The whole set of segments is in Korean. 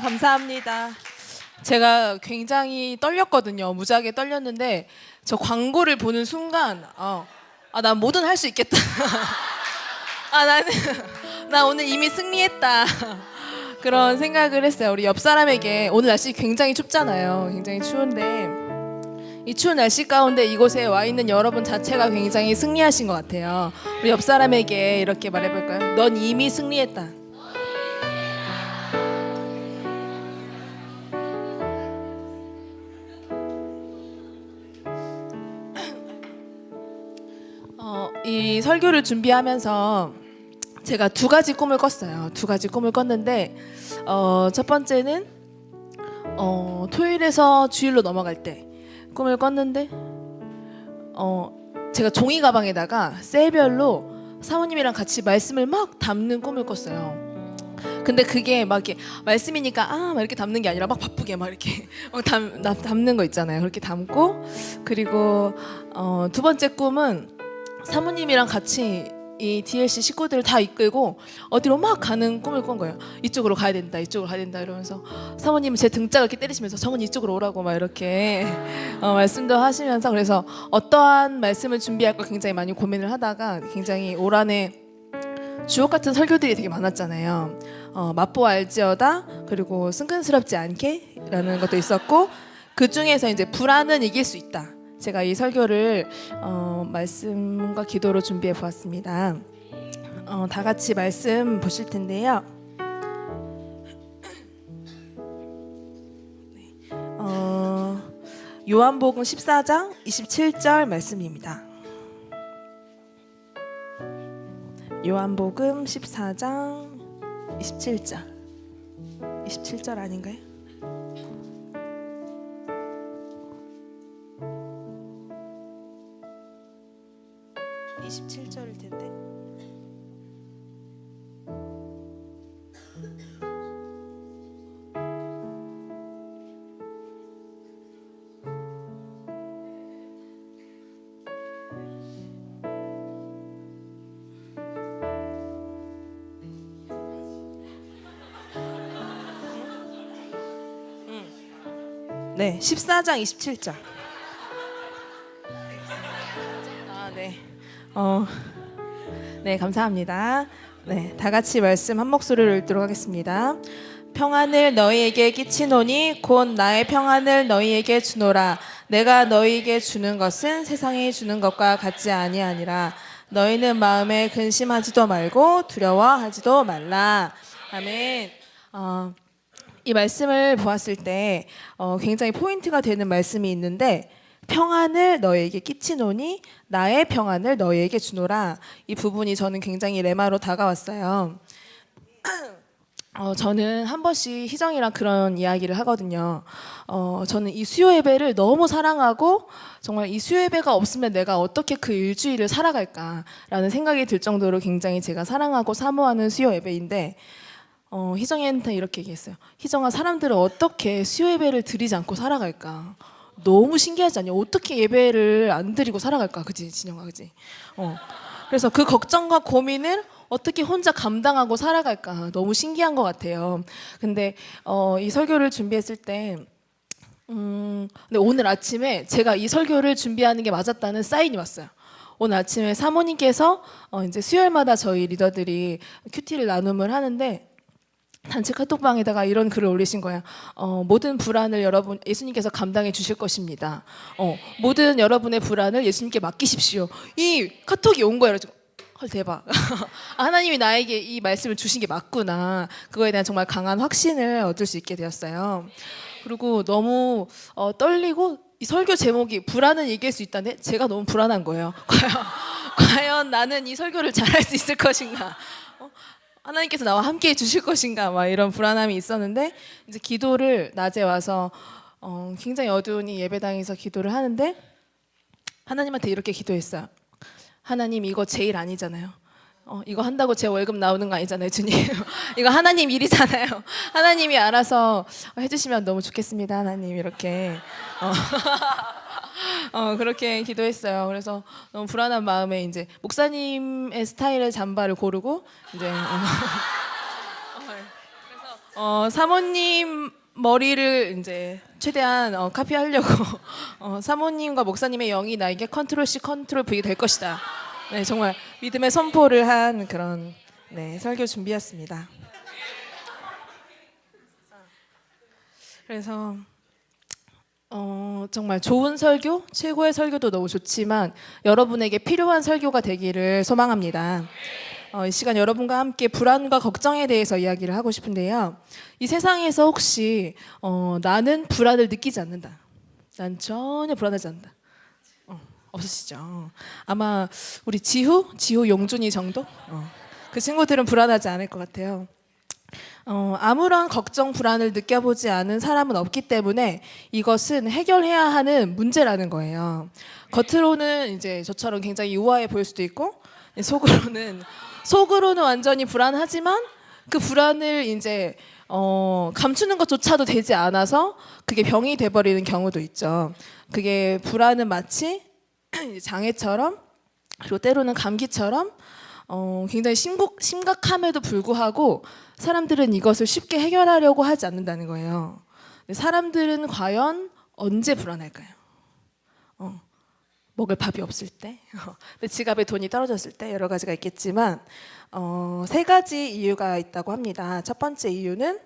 감사합니다. 제가 굉장히 떨렸거든요. 무지하게 떨렸는데 저 광고를 보는 순간 난 뭐든 할 수 있겠다. 나 오늘 이미 승리했다. 그런 생각을 했어요. 우리 옆 사람에게 오늘 날씨 굉장히 춥잖아요. 굉장히 추운데 이 추운 날씨 가운데 이곳에 와 있는 여러분 자체가 굉장히 승리하신 것 같아요. 우리 옆 사람에게 이렇게 말해볼까요? 넌 이미 승리했다. 이 설교를 준비하면서 제가 두 가지 꿈을 꿨어요. 두 가지 꿈을 꿨는데 첫 번째는 토요일에서 주일로 넘어갈 때 꿈을 꿨는데 제가 종이 가방에다가 셀별로 사모님이랑 같이 말씀을 막 담는 꿈을 꿨어요. 근데 그게 막 이렇게 말씀이니까 막 이렇게 담는 게 아니라 막 바쁘게 막 이렇게 담는 거 있잖아요. 그렇게 담고 그리고 두 번째 꿈은 사모님이랑 같이 이 DLC 식구들을 다 이끌고 어디로 막 가는 꿈을 꾼 거예요. 이쪽으로 가야 된다, 이쪽으로 가야 된다 이러면서 사모님은 제 등짝을 이렇게 때리시면서 정은 이쪽으로 오라고 막 이렇게 말씀도 하시면서 그래서 어떠한 말씀을 준비할까 굉장히 많이 고민을 하다가 굉장히 올 한해 주옥 같은 설교들이 되게 많았잖아요. 맛보 알지어다 그리고 승근스럽지 않게 라는 것도 있었고 그 중에서 이제 불안은 이길 수 있다. 제가 이 설교를 말씀과 기도로 준비해 보았습니다. 다 같이 말씀 보실 텐데요. 요한복음 14장 27절 말씀입니다. 요한복음 14장 27절 아닌가요? 27절일 텐데. 네, 14장 27절. 네. 네, 감사합니다. 네, 다 같이 말씀 한 목소리로 읽도록 하겠습니다. 평안을 너희에게 끼치노니 곧 나의 평안을 너희에게 주노라. 내가 너희에게 주는 것은 세상이 주는 것과 같지 아니하니라. 너희는 마음에 근심하지도 말고 두려워하지도 말라. 아멘. 이 말씀을 보았을 때 굉장히 포인트가 되는 말씀이 있는데 평안을 너희에게 끼치노니 나의 평안을 너희에게 주노라. 이 부분이 저는 굉장히 레마로 다가왔어요. 저는 한 번씩 희정이랑 그런 이야기를 하거든요. 저는 이 수요 예배를 너무 사랑하고 정말 이 수요 예배가 없으면 내가 어떻게 그 일주일을 살아갈까라는 생각이 들 정도로 굉장히 제가 사랑하고 사모하는 수요 예배인데 희정이한테 이렇게 얘기했어요. 희정아, 사람들은 어떻게 수요 예배를 드리지 않고 살아갈까? 너무 신기하지 않냐? 어떻게 예배를 안 드리고 살아갈까? 그지, 진영아, 그지? 그래서 그 걱정과 고민을 어떻게 혼자 감당하고 살아갈까? 너무 신기한 것 같아요. 근데 이 설교를 준비했을 때, 근데 오늘 아침에 제가 이 설교를 준비하는 게 맞았다는 사인이 왔어요. 오늘 아침에 사모님께서 이제 수요일마다 저희 리더들이 큐티를 나눔을 하는데. 단체 카톡방에다가 이런 글을 올리신 거야. 모든 불안을 여러분 예수님께서 감당해 주실 것입니다. 모든 여러분의 불안을 예수님께 맡기십시오. 이 카톡이 온 거예요. 헐, 대박. 하나님이 나에게 이 말씀을 주신 게 맞구나. 그거에 대한 정말 강한 확신을 얻을 수 있게 되었어요. 그리고 너무 떨리고 이 설교 제목이 불안은 이길 수 있다는데 제가 너무 불안한 거예요. 과연 나는 이 설교를 잘할 수 있을 것인가? 하나님께서 나와 함께 해주실 것인가 막 이런 불안함이 있었는데 이제 기도를 낮에 와서 굉장히 어두운 이 예배당에서 기도를 하는데 하나님한테 이렇게 기도했어요. 하나님, 이거 제 일 아니잖아요. 이거 한다고 제 월급 나오는 거 아니잖아요, 주님. 이거 하나님 일이잖아요. 하나님이 알아서 해주시면 너무 좋겠습니다, 하나님. 이렇게 그렇게 기도했어요. 그래서 너무 불안한 마음에 이제 목사님의 스타일의 잠바를 고르고 이제 사모님 머리를 이제 최대한 카피하려고 사모님과 목사님의 영이 나에게 컨트롤 C 컨트롤 V 될 것이다. 네, 정말 믿음의 선포를 한 그런 설교 준비였습니다. 그래서 정말 좋은 설교, 최고의 설교도 너무 좋지만 여러분에게 필요한 설교가 되기를 소망합니다. 이 시간 여러분과 함께 불안과 걱정에 대해서 이야기를 하고 싶은데요. 이 세상에서 혹시 나는 불안을 느끼지 않는다. 난 전혀 불안하지 않는다. 없으시죠? 아마 우리 지후 용준이 정도? 그 친구들은 불안하지 않을 것 같아요. 아무런 걱정, 불안을 느껴보지 않은 사람은 없기 때문에 이것은 해결해야 하는 문제라는 거예요. 겉으로는 이제 저처럼 굉장히 우아해 보일 수도 있고, 속으로는 완전히 불안하지만 그 불안을 이제 감추는 것조차도 되지 않아서 그게 병이 돼버리는 경우도 있죠. 그게 불안은 마치 장애처럼, 그리고 때로는 감기처럼 굉장히 심각함에도 불구하고 사람들은 이것을 쉽게 해결하려고 하지 않는다는 거예요. 사람들은 과연 언제 불안할까요? 먹을 밥이 없을 때, 지갑에 돈이 떨어졌을 때, 여러 가지가 있겠지만 3가지 이유가 있다고 합니다. 첫 번째 이유는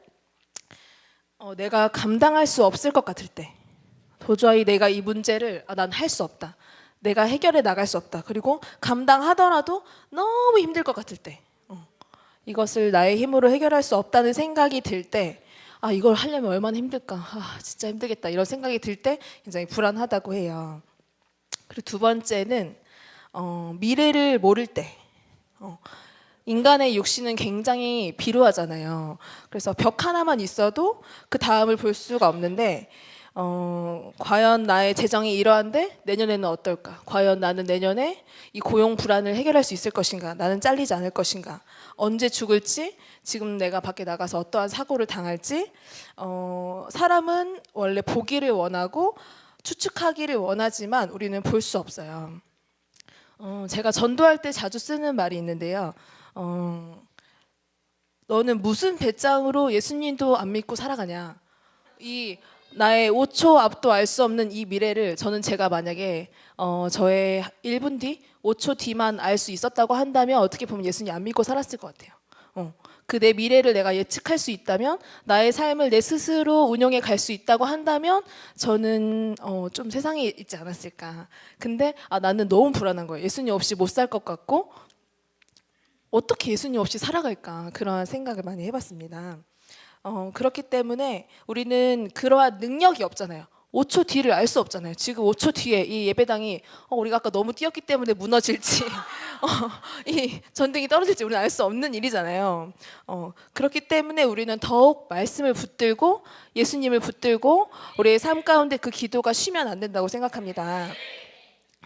내가 감당할 수 없을 것 같을 때, 도저히 내가 이 문제를 난 할 수 없다, 내가 해결해 나갈 수 없다, 그리고 감당하더라도 너무 힘들 것 같을 때, 이것을 나의 힘으로 해결할 수 없다는 생각이 들 때, 이걸 하려면 얼마나 힘들까, 진짜 힘들겠다, 이런 생각이 들 때 굉장히 불안하다고 해요. 그리고 두 번째는 미래를 모를 때. 인간의 육신은 굉장히 비루하잖아요. 그래서 벽 하나만 있어도 그 다음을 볼 수가 없는데 과연 나의 재정이 이러한데 내년에는 어떨까? 과연 나는 내년에 이 고용 불안을 해결할 수 있을 것인가? 나는 잘리지 않을 것인가? 언제 죽을지? 지금 내가 밖에 나가서 어떠한 사고를 당할지? 사람은 원래 보기를 원하고 추측하기를 원하지만 우리는 볼 수 없어요. 제가 전도할 때 자주 쓰는 말이 있는데요. 너는 무슨 배짱으로 예수님도 안 믿고 살아가냐? 이 나의 5초 앞도 알 수 없는 이 미래를 제가 만약에 저의 1분 뒤, 5초 뒤만 알 수 있었다고 한다면 어떻게 보면 예수님 안 믿고 살았을 것 같아요. 그 내 미래를 내가 예측할 수 있다면, 나의 삶을 내 스스로 운영해 갈 수 있다고 한다면 저는 좀 세상에 있지 않았을까. 근데 나는 너무 불안한 거예요. 예수님 없이 못 살 것 같고 어떻게 예수님 없이 살아갈까, 그런 생각을 많이 해봤습니다. 그렇기 때문에 우리는 그러한 능력이 없잖아요. 5초 뒤를 알 수 없잖아요. 지금 5초 뒤에 이 예배당이 우리가 아까 너무 뛰었기 때문에 무너질지 이 전등이 떨어질지 우리는 알 수 없는 일이잖아요. 그렇기 때문에 우리는 더욱 말씀을 붙들고 예수님을 붙들고 우리의 삶 가운데 그 기도가 쉬면 안 된다고 생각합니다.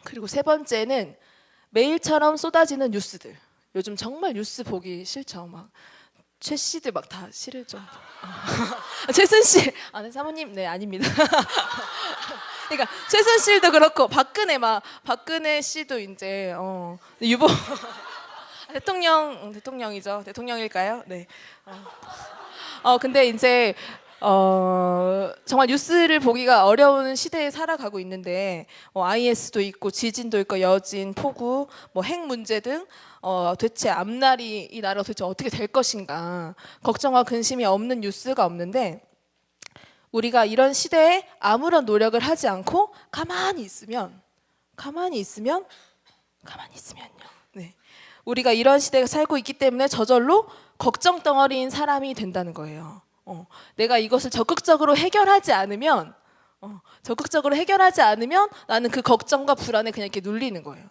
그리고 세 번째는 매일처럼 쏟아지는 뉴스들. 요즘 정말 뉴스 보기 싫죠. 막 최 씨들 막 다 싫을 정도. 최순 씨, 네, 사모님, 네, 아닙니다. 그러니까 최순 씨도 그렇고 박근혜 씨도 이제 유보 대통령이죠. 대통령일까요? 네. 근데 이제 정말 뉴스를 보기가 어려운 시대에 살아가고 있는데 IS도 있고 지진도 있고 여진, 폭우, 핵 문제 등 도대체 앞날이 이 나라가 도대체 어떻게 될 것인가, 걱정과 근심이 없는 뉴스가 없는데 우리가 이런 시대에 아무런 노력을 하지 않고 가만히 있으면요. 네. 우리가 이런 시대에 살고 있기 때문에 저절로 걱정 덩어리인 사람이 된다는 거예요. 내가 이것을 적극적으로 해결하지 않으면 나는 그 걱정과 불안에 그냥 이렇게 눌리는 거예요.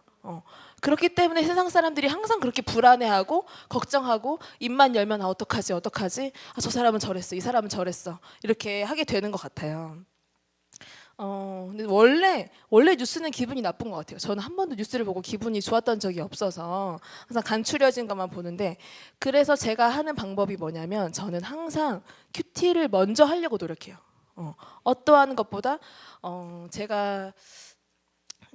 그렇기 때문에 세상 사람들이 항상 그렇게 불안해하고 걱정하고 입만 열면 어떡하지? 저 사람은 저랬어, 이 사람은 저랬어, 이렇게 하게 되는 것 같아요. 근데 원래 뉴스는 기분이 나쁜 것 같아요. 저는 한 번도 뉴스를 보고 기분이 좋았던 적이 없어서 항상 간추려진 것만 보는데, 그래서 제가 하는 방법이 뭐냐면 저는 항상 큐티를 먼저 하려고 노력해요. 어떠한 것보다 제가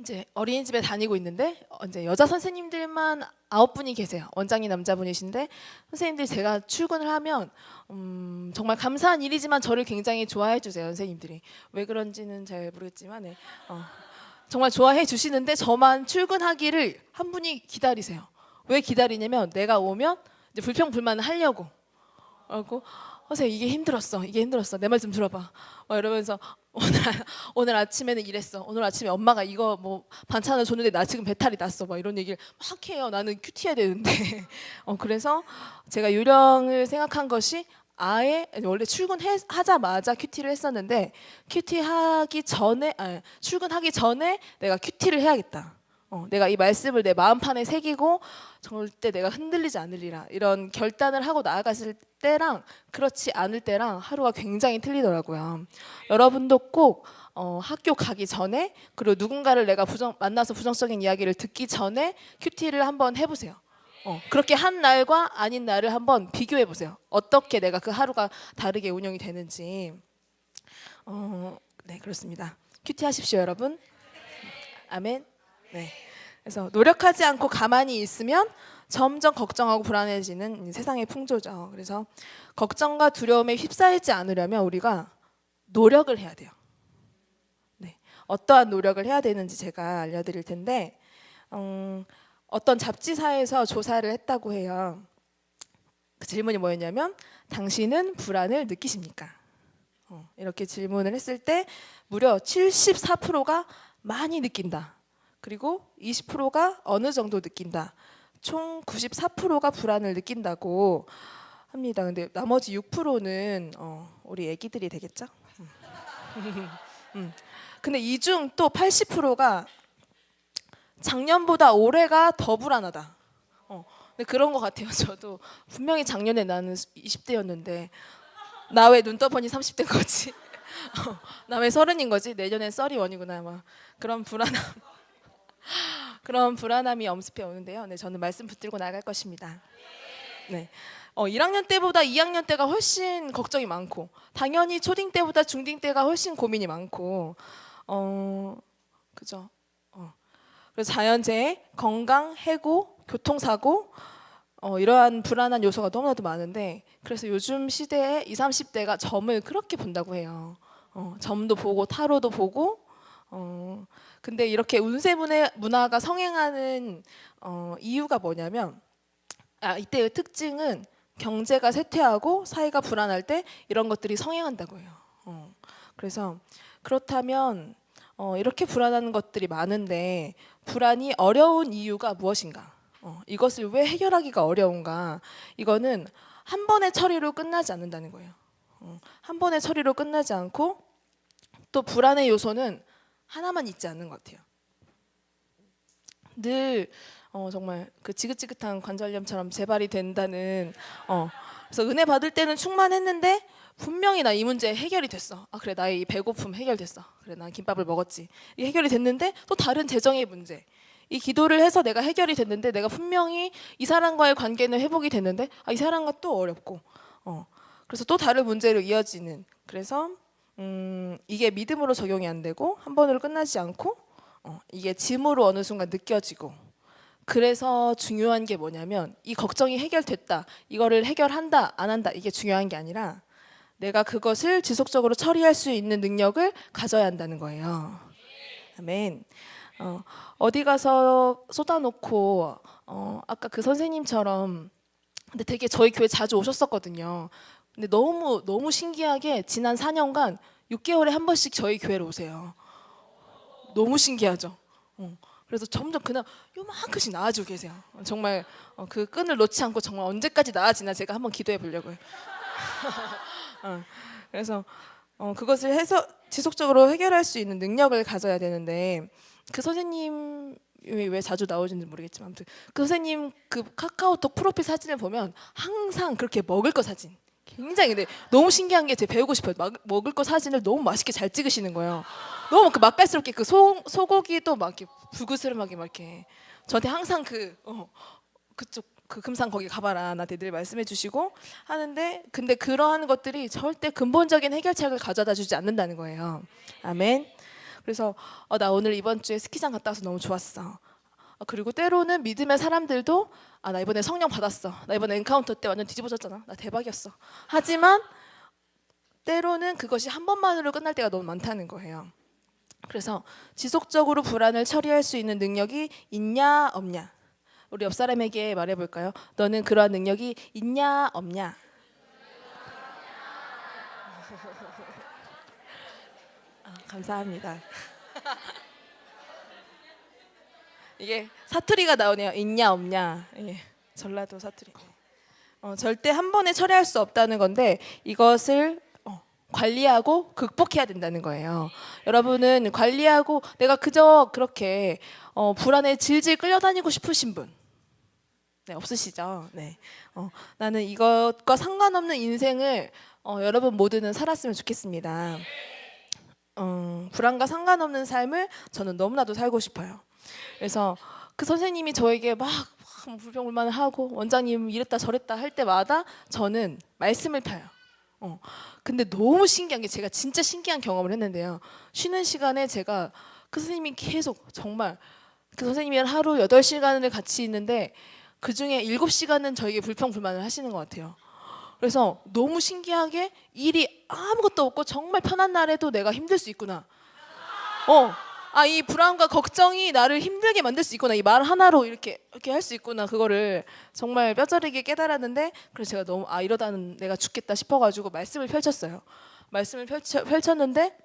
이제 어린이집에 다니고 있는데 이제 여자 선생님들만 9분이 계세요. 원장님 남자분이신데 선생님들 제가 출근을 하면 정말 감사한 일이지만 저를 굉장히 좋아해 주세요. 선생님들이 왜 그런지는 잘 모르겠지만 네. 정말 좋아해 주시는데 저만 출근하기를 한 분이 기다리세요. 왜 기다리냐면 내가 오면 이제 불평불만을 하려고. 그리고 선생님 이게 힘들었어. 이게 힘들었어. 내 말 좀 들어봐. 이러면서 오늘 아침에는 이랬어. 오늘 아침에 엄마가 이거 뭐 반찬을 줬는데 나 지금 배탈이 났어. 막 이런 얘기를 막 해요. 나는 큐티해야 되는데. 그래서 제가 요령을 생각한 것이 아예 원래 출근하자마자 큐티를 했었는데 큐티하기 전에 출근하기 전에 내가 큐티를 해야겠다. 내가 이 말씀을 내 마음판에 새기고 절대 내가 흔들리지 않으리라 이런 결단을 하고 나아갔을 때랑 그렇지 않을 때랑 하루가 굉장히 틀리더라고요. 여러분도 꼭 학교 가기 전에 그리고 누군가를 내가 만나서 부정적인 이야기를 듣기 전에 큐티를 한번 해보세요. 그렇게 한 날과 아닌 날을 한번 비교해 보세요. 어떻게 내가 그 하루가 다르게 운영이 되는지. 네, 그렇습니다. 큐티 하십시오, 여러분. 아멘. 네. 그래서 노력하지 않고 가만히 있으면 점점 걱정하고 불안해지는 세상의 풍조죠. 그래서 걱정과 두려움에 휩싸이지 않으려면 우리가 노력을 해야 돼요. 네. 어떠한 노력을 해야 되는지 제가 알려드릴 텐데 어떤 잡지사에서 조사를 했다고 해요. 그 질문이 뭐였냐면 당신은 불안을 느끼십니까? 이렇게 질문을 했을 때 무려 74%가 많이 느낀다. 그리고 20%가 어느 정도 느낀다. 총 94%가 불안을 느낀다고 합니다. 근데 나머지 6%는 우리 애기들이 되겠죠? 근데 이 중 또 80%가 작년보다 올해가 더 불안하다. 근데 그런 것 같아요. 저도 분명히 작년에 나는 20대였는데 나 왜 눈 떠보니 30대인 거지? 나 왜 30인 거지? 내년엔 31이구나. 막 그런 불안함이 엄습해 오는데요. 네, 저는 말씀 붙들고 나갈 것입니다. 네. 1학년 때보다 2학년 때가 훨씬 걱정이 많고 당연히 초딩 때보다 중딩 때가 훨씬 고민이 많고 그죠? 그래서 자연재해, 건강, 해고, 교통사고 이러한 불안한 요소가 너무나도 많은데 그래서 요즘 시대에 20, 30대가 점을 그렇게 본다고 해요. 점도 보고 타로도 보고 근데 이렇게 운세 문화가 성행하는 이유가 뭐냐면 이때의 특징은 경제가 쇠퇴하고 사회가 불안할 때 이런 것들이 성행한다고 해요. 그래서 그렇다면 이렇게 불안한 것들이 많은데 불안이 어려운 이유가 무엇인가? 이것을 왜 해결하기가 어려운가? 이거는 한 번의 처리로 끝나지 않는다는 거예요. 한 번의 처리로 끝나지 않고 또 불안의 요소는 하나만 있지 않는 것 같아요. 늘 정말 그 지긋지긋한 관절염처럼 재발이 된다는 그래서 은혜 받을 때는 충만했는데 분명히 나 이 문제 해결이 됐어. 그래 나의 이 배고픔 해결됐어. 그래 난 김밥을 먹었지. 이 해결이 됐는데 또 다른 재정의 문제. 이 기도를 해서 내가 해결이 됐는데 내가 분명히 이 사람과의 관계는 회복이 됐는데 이 사람과 또 어렵고 그래서 또 다른 문제로 이어지는 그래서 이게 믿음으로 적용이 안 되고 한 번으로 끝나지 않고 이게 짐으로 어느 순간 느껴지고 그래서 중요한 게 뭐냐면 이 걱정이 해결됐다 이거를 해결한다 안 한다 이게 중요한 게 아니라 내가 그것을 지속적으로 처리할 수 있는 능력을 가져야 한다는 거예요. 아멘. 어디 가서 쏟아놓고 아까 그 선생님처럼 근데 되게 저희 교회 자주 오셨었거든요. 근데 너무 신기하게 지난 4년간 6개월에 한 번씩 저희 교회로 오세요. 너무 신기하죠. 그래서 점점 그냥 요만큼씩 나아지고 계세요. 정말 그 끈을 놓지 않고 정말 언제까지 나아지나 제가 한번 기도해 보려고요. 그래서 그것을 해서 지속적으로 해결할 수 있는 능력을 가져야 되는데 그 선생님 왜 자주 나오는지 모르겠지만 아무튼 그 선생님 그 카카오톡 프로필 사진을 보면 항상 그렇게 먹을 거 사진 굉장히 근데 너무 신기한 게 제가 배우고 싶어요. 먹을 거 사진을 너무 맛있게 잘 찍으시는 거예요. 너무 그 맛깔스럽게 그 소고기도 막 이렇게 불그스름하게 막 이렇게 저한테 항상 그쪽 그 금산 거기 가봐라 나한테 늘 말씀해 주시고 하는데 근데 그러한 것들이 절대 근본적인 해결책을 가져다 주지 않는다는 거예요. 아멘. 그래서 나 오늘 이번 주에 스키장 갔다 와서 너무 좋았어. 그리고 때로는 믿음의 사람들도 나 이번에 성령 받았어. 나 이번에 엔카운터 때 완전 뒤집어졌잖아. 나 대박이었어. 하지만 때로는 그것이 한 번만으로 끝날 때가 너무 많다는 거예요. 그래서 지속적으로 불안을 처리할 수 있는 능력이 있냐 없냐. 우리 옆 사람에게 말해볼까요? 너는 그러한 능력이 있냐 없냐. 감사합니다. 이게 사투리가 나오네요. 있냐 없냐. 예, 전라도 사투리. 절대 한 번에 처리할 수 없다는 건데 이것을 관리하고 극복해야 된다는 거예요. 여러분은 관리하고 내가 그저 그렇게 불안에 질질 끌려다니고 싶으신 분 없으시죠? 네. 나는 이것과 상관없는 인생을 여러분 모두는 살았으면 좋겠습니다. 불안과 상관없는 삶을 저는 너무나도 살고 싶어요. 그래서 그 선생님이 저에게 막 불평불만을 하고 원장님 이랬다 저랬다 할 때마다 저는 말씀을 펴요. 근데 너무 신기한 게 제가 진짜 신기한 경험을 했는데요. 쉬는 시간에 제가 그 선생님이 계속 정말 그 선생님이랑 하루 8시간을 같이 있는데 그중에 7시간은 저에게 불평불만을 하시는 것 같아요. 그래서 너무 신기하게 일이 아무것도 없고 정말 편한 날에도 내가 힘들 수 있구나. 이 불안과 걱정이 나를 힘들게 만들 수 있구나. 이 말 하나로 이렇게 할 수 있구나. 그거를 정말 뼈저리게 깨달았는데 그래서 제가 너무 이러다는 내가 죽겠다 싶어가지고 말씀을 펼쳤어요. 말씀을 펼쳤는데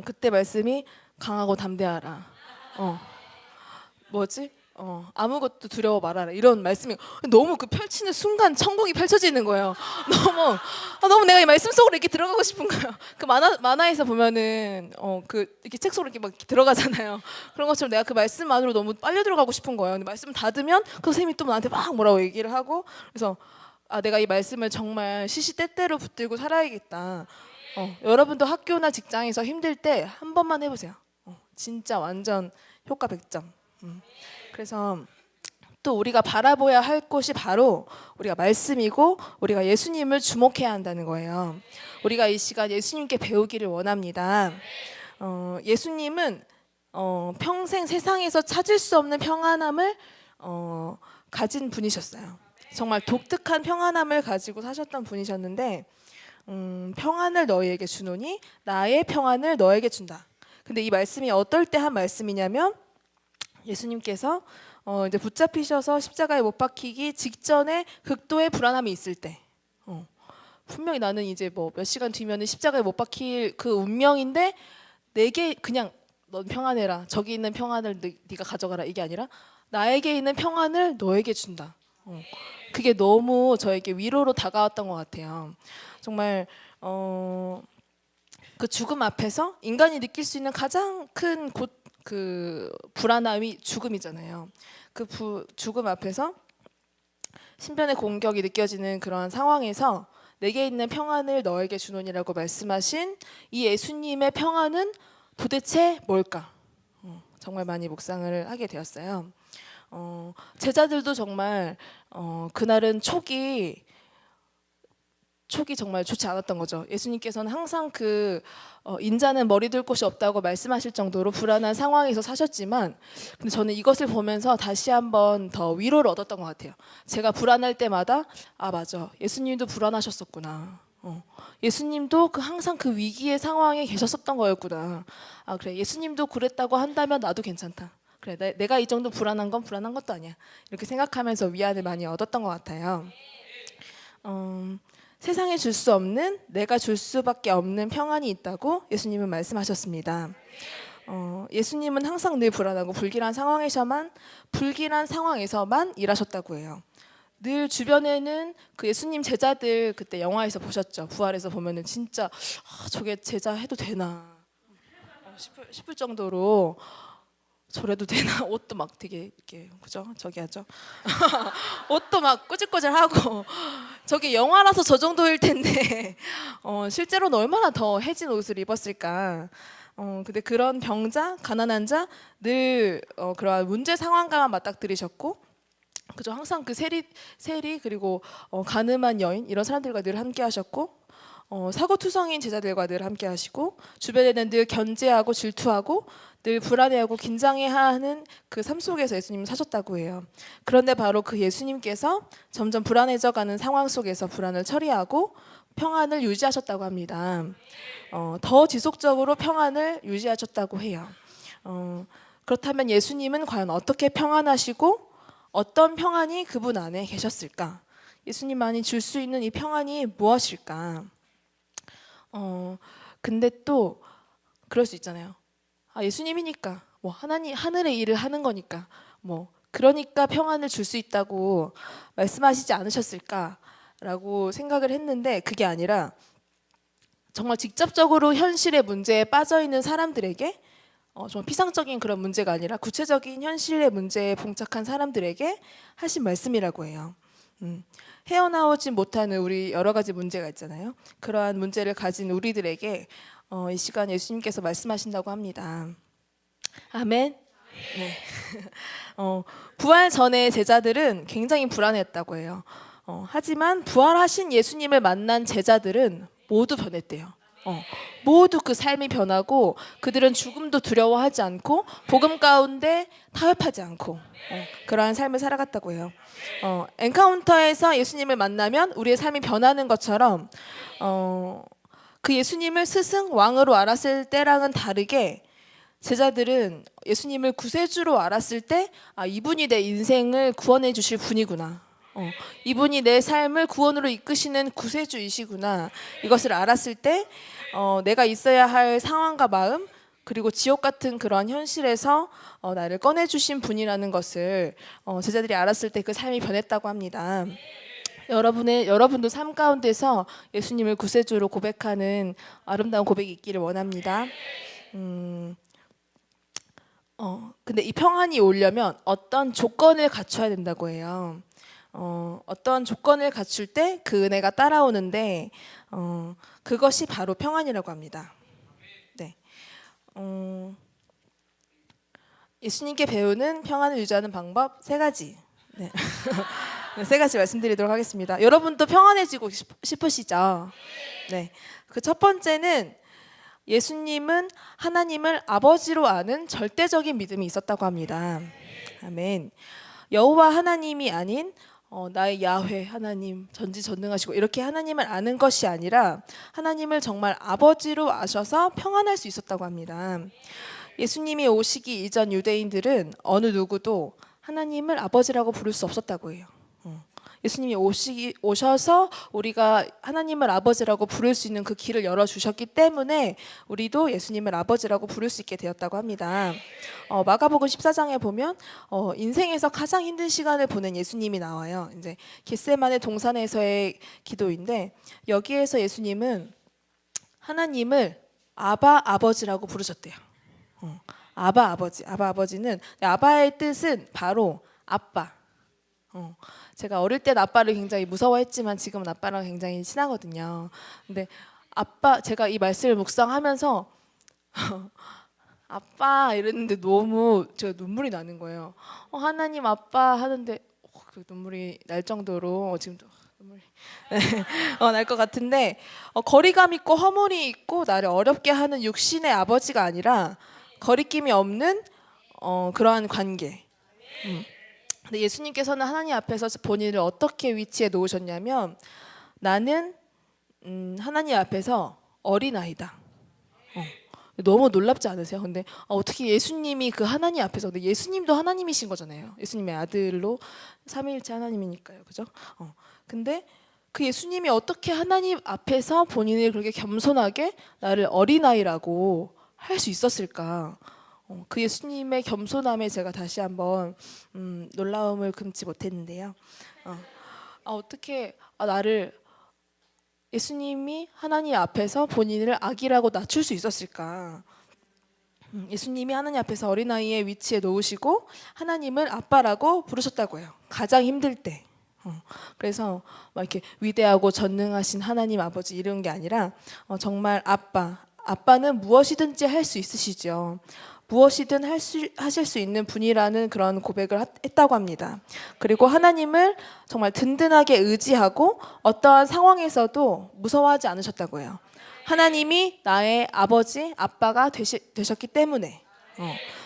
그때 말씀이 강하고 담대하라. 아무것도 두려워 말아라. 이런 말씀이 너무 그 펼치는 순간 천국이 펼쳐지는 거예요. 너무 내가 이 말씀 속으로 이렇게 들어가고 싶은 거예요. 그 만화에서 보면은 이렇게 책 속으로 이렇게 막 들어가잖아요. 그런 것처럼 내가 그 말씀만으로 너무 빨려 들어가고 싶은 거예요. 근데 말씀 닫으면 그 선생님이 또 나한테 막 뭐라고 얘기를 하고 그래서 내가 이 말씀을 정말 시시때때로 붙들고 살아야겠다. 여러분도 학교나 직장에서 힘들 때 한 번만 해보세요. 진짜 완전 효과 100점. 그래서 또 우리가 바라봐야 할 곳이 바로 우리가 말씀이고 우리가 예수님을 주목해야 한다는 거예요. 우리가 이 시간 예수님께 배우기를 원합니다. 예수님은 평생 세상에서 찾을 수 없는 평안함을 가진 분이셨어요. 정말 독특한 평안함을 가지고 사셨던 분이셨는데 평안을 너희에게 주노니 나의 평안을 너에게 준다. 근데 이 말씀이 어떨 때 한 말씀이냐면 예수님께서 이제 붙잡히셔서 십자가에 못 박히기 직전에 극도의 불안함이 있을 때 분명히 나는 이제 몇 시간 뒤면은 십자가에 못 박힐 그 운명인데 내게 그냥 넌 평안해라. 저기 있는 평안을 네가 가져가라. 이게 아니라 나에게 있는 평안을 너에게 준다. 그게 너무 저에게 위로로 다가왔던 것 같아요. 정말 그 죽음 앞에서 인간이 느낄 수 있는 가장 큰 그 불안함이 죽음이잖아요. 그 죽음 앞에서 신변의 공격이 느껴지는 그러한 상황에서 내게 있는 평안을 너에게 주노니라고 말씀하신 이 예수님의 평안은 도대체 뭘까? 정말 많이 묵상을 하게 되었어요. 제자들도 정말 그날은 촉이 정말 좋지 않았던 거죠. 예수님께서는 항상 인자는 머리 둘 곳이 없다고 말씀하실 정도로 불안한 상황에서 사셨지만 근데 저는 이것을 보면서 다시 한번 더 위로를 얻었던 것 같아요. 제가 불안할 때마다 맞아. 예수님도 불안하셨었구나. 예수님도 항상 그 위기의 상황에 계셨었던 거였구나. 그래. 예수님도 그랬다고 한다면 나도 괜찮다. 그래. 내가 이 정도 불안한 건 불안한 것도 아니야. 이렇게 생각하면서 위안을 많이 얻었던 것 같아요. 세상에 줄 수 없는 내가 줄 수밖에 없는 평안이 있다고 예수님은 말씀하셨습니다. 예수님은 항상 늘 불안하고 불길한 상황에서만 일하셨다고 해요. 늘 주변에는 그 예수님 제자들 그때 영화에서 보셨죠. 부활에서 보면은 진짜 저게 제자 해도 되나 싶을 정도로 저래도 되나 옷도 막 되게 이렇게 그죠? 저기 하죠. 옷도 막 꼬질꼬질하고 저게 영화라서 저 정도일 텐데 실제로는 얼마나 더 해진 옷을 입었을까. 근데 그런 병자, 가난한 자 늘 그러한 문제 상황과만 맞닥뜨리셨고 그죠? 항상 그 세리 그리고 가늠한 여인 이런 사람들과 늘 함께 하셨고 사고투성인 제자들과 늘 함께 하시고 주변에는 늘 견제하고 질투하고 늘 불안해하고 긴장해하는 그 삶 속에서 예수님은 사셨다고 해요. 그런데 바로 그 예수님께서 점점 불안해져가는 상황 속에서 불안을 처리하고 평안을 유지하셨다고 합니다. 더 지속적으로 평안을 유지하셨다고 해요. 그렇다면 예수님은 과연 어떻게 평안하시고 어떤 평안이 그분 안에 계셨을까? 예수님만이 줄 수 있는 이 평안이 무엇일까? 근데 또 그럴 수 있잖아요. 예수님이니까 뭐 하늘의 일을 하는 거니까 뭐 그러니까 평안을 줄 수 있다고 말씀하시지 않으셨을까라고 생각을 했는데 그게 아니라 정말 직접적으로 현실의 문제에 빠져 있는 사람들에게 정말 피상적인 그런 문제가 아니라 구체적인 현실의 문제에 봉착한 사람들에게 하신 말씀이라고 해요. 헤어나오지 못하는 우리 여러 가지 문제가 있잖아요. 그러한 문제를 가진 우리들에게 이 시간 예수님께서 말씀하신다고 합니다. 아멘. 네. 부활 전에 제자들은 굉장히 불안했다고 해요. 하지만 부활하신 예수님을 만난 제자들은 모두 변했대요. 모두 그 삶이 변하고 그들은 죽음도 두려워하지 않고 복음 가운데 타협하지 않고 그러한 삶을 살아갔다고 해요. 엔카운터에서 예수님을 만나면 우리의 삶이 변하는 것처럼 그 예수님을 스승 왕으로 알았을 때랑은 다르게 제자들은 예수님을 구세주로 알았을 때 이분이 내 인생을 구원해 주실 분이구나. 이분이 내 삶을 구원으로 이끄시는 구세주이시구나. 이것을 알았을 때 내가 있어야 할 상황과 마음 그리고 지옥 같은 그런 현실에서 나를 꺼내주신 분이라는 것을 제자들이 알았을 때 그 삶이 변했다고 합니다. 여러분도 삶 가운데서 예수님을 구세주로 고백하는 아름다운 고백이 있기를 원합니다. 근데 이 평안이 오려면 어떤 조건을 갖춰야 된다고 해요. 어떤 조건을 갖출 때 그 은혜가 따라오는데 그것이 바로 평안이라고 합니다. 네. 예수님께 배우는 평안을 유지하는 방법 3가지. 네. 3가지 말씀드리도록 하겠습니다. 여러분도 평안해지고 싶으시죠? 네. 그 첫 번째는 예수님은 하나님을 아버지로 아는 절대적인 믿음이 있었다고 합니다. 아멘. 여호와 하나님이 아닌 나의 야훼 하나님 전지전능하시고 이렇게 하나님을 아는 것이 아니라 하나님을 정말 아버지로 아셔서 평안할 수 있었다고 합니다. 예수님이 오시기 이전 유대인들은 어느 누구도 하나님을 아버지라고 부를 수 없었다고 해요. 예수님이 오셔서 우리가 하나님을 아버지라고 부를 수 있는 그 길을 열어주셨기 때문에 우리도 예수님을 아버지라고 부를 수 있게 되었다고 합니다. 마가복음 14장에 보면 인생에서 가장 힘든 시간을 보낸 예수님이 나와요. 이제 겟세마네 동산에서의 기도인데 여기에서 예수님은 하나님을 아바 아버지라고 부르셨대요. 아바 아버지. 아바 아버지는 아바의 뜻은 바로 아빠. 제가 어릴 때 아빠를 굉장히 무서워했지만 지금은 아빠랑 굉장히 친하거든요. 근데 아빠 제가 이 말씀을 묵상하면서 아빠 이랬는데 너무 제가 눈물이 나는 거예요. 하나님 아빠 하는데 그 눈물이 날 정도로 지금도 눈물이 날 것 같은데 거리감 있고 허물이 있고 나를 어렵게 하는 육신의 아버지가 아니라 거리낌이 없는 그러한 관계. 근데 예수님께서는 하나님 앞에서 본인을 어떻게 위치에 놓으셨냐면 나는 하나님 앞에서 어린아이다. 너무 놀랍지 않으세요? 근데 어떻게 예수님이 그 하나님 앞에서 근데 예수님도 하나님이신 거잖아요. 예수님의 아들로 삼위일체 하나님이니까요. 그죠? 근데 그 예수님이 어떻게 하나님 앞에서 본인을 그렇게 겸손하게 나를 어린아이라고 할 수 있었을까? 그 예수님의 겸손함에 제가 다시 한번 놀라움을 금치 못했는데요. 어떻게 나를 예수님이 하나님 앞에서 본인을 아기라고 낮출 수 있었을까? 예수님이 하나님 앞에서 어린아이의 위치에 놓으시고 하나님을 아빠라고 부르셨다고 해요. 가장 힘들 때. 그래서 막 이렇게 위대하고 전능하신 하나님 아버지 이런 게 아니라 정말 아빠는 무엇이든지 할 수 있으시죠. 무엇이든 하실 수 있는 분이라는 그런 고백을 했다고 합니다. 그리고 하나님을 정말 든든하게 의지하고 어떠한 상황에서도 무서워하지 않으셨다고 해요. 하나님이 나의 아버지, 아빠가 되셨기 때문에.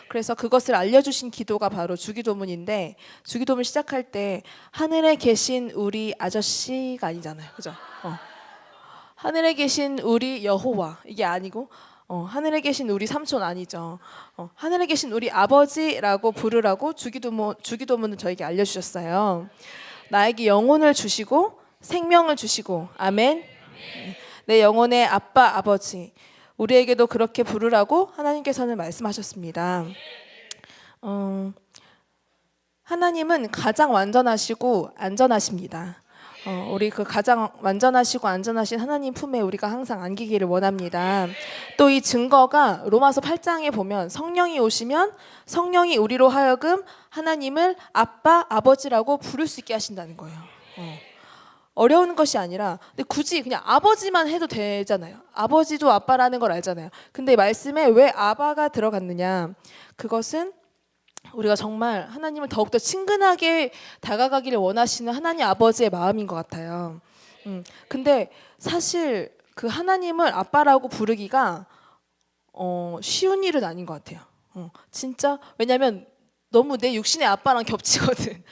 그래서 그것을 알려주신 기도가 바로 주기도문인데, 주기도문 시작할 때 하늘에 계신 우리 아저씨가 아니잖아요, 그죠? 하늘에 계신 우리 여호와 이게 아니고, 하늘에 계신 우리 삼촌 아니죠. 하늘에 계신 우리 아버지라고 부르라고 주기도문은 저에게 알려주셨어요. 나에게 영혼을 주시고 생명을 주시고, 아멘. 내 영혼의 아빠, 아버지, 우리에게도 그렇게 부르라고 하나님께서는 말씀하셨습니다. 하나님은 가장 완전하시고 안전하십니다. 우리 그 가장 완전하시고 안전하신 하나님 품에 우리가 항상 안기기를 원합니다. 또 이 증거가 로마서 8장에 보면 성령이 오시면 성령이 우리로 하여금 하나님을 아빠, 아버지라고 부를 수 있게 하신다는 거예요. 어려운 것이 아니라, 근데 굳이 그냥 아버지만 해도 되잖아요. 아버지도 아빠라는 걸 알잖아요. 근데 말씀에 왜 아바가 들어갔느냐? 그것은 우리가 정말 하나님을 더욱더 친근하게 다가가기를 원하시는 하나님 아버지의 마음인 것 같아요. 근데 사실 그 하나님을 아빠라고 부르기가 쉬운 일은 아닌 것 같아요. 진짜, 왜냐면 너무 내 육신의 아빠랑 겹치거든.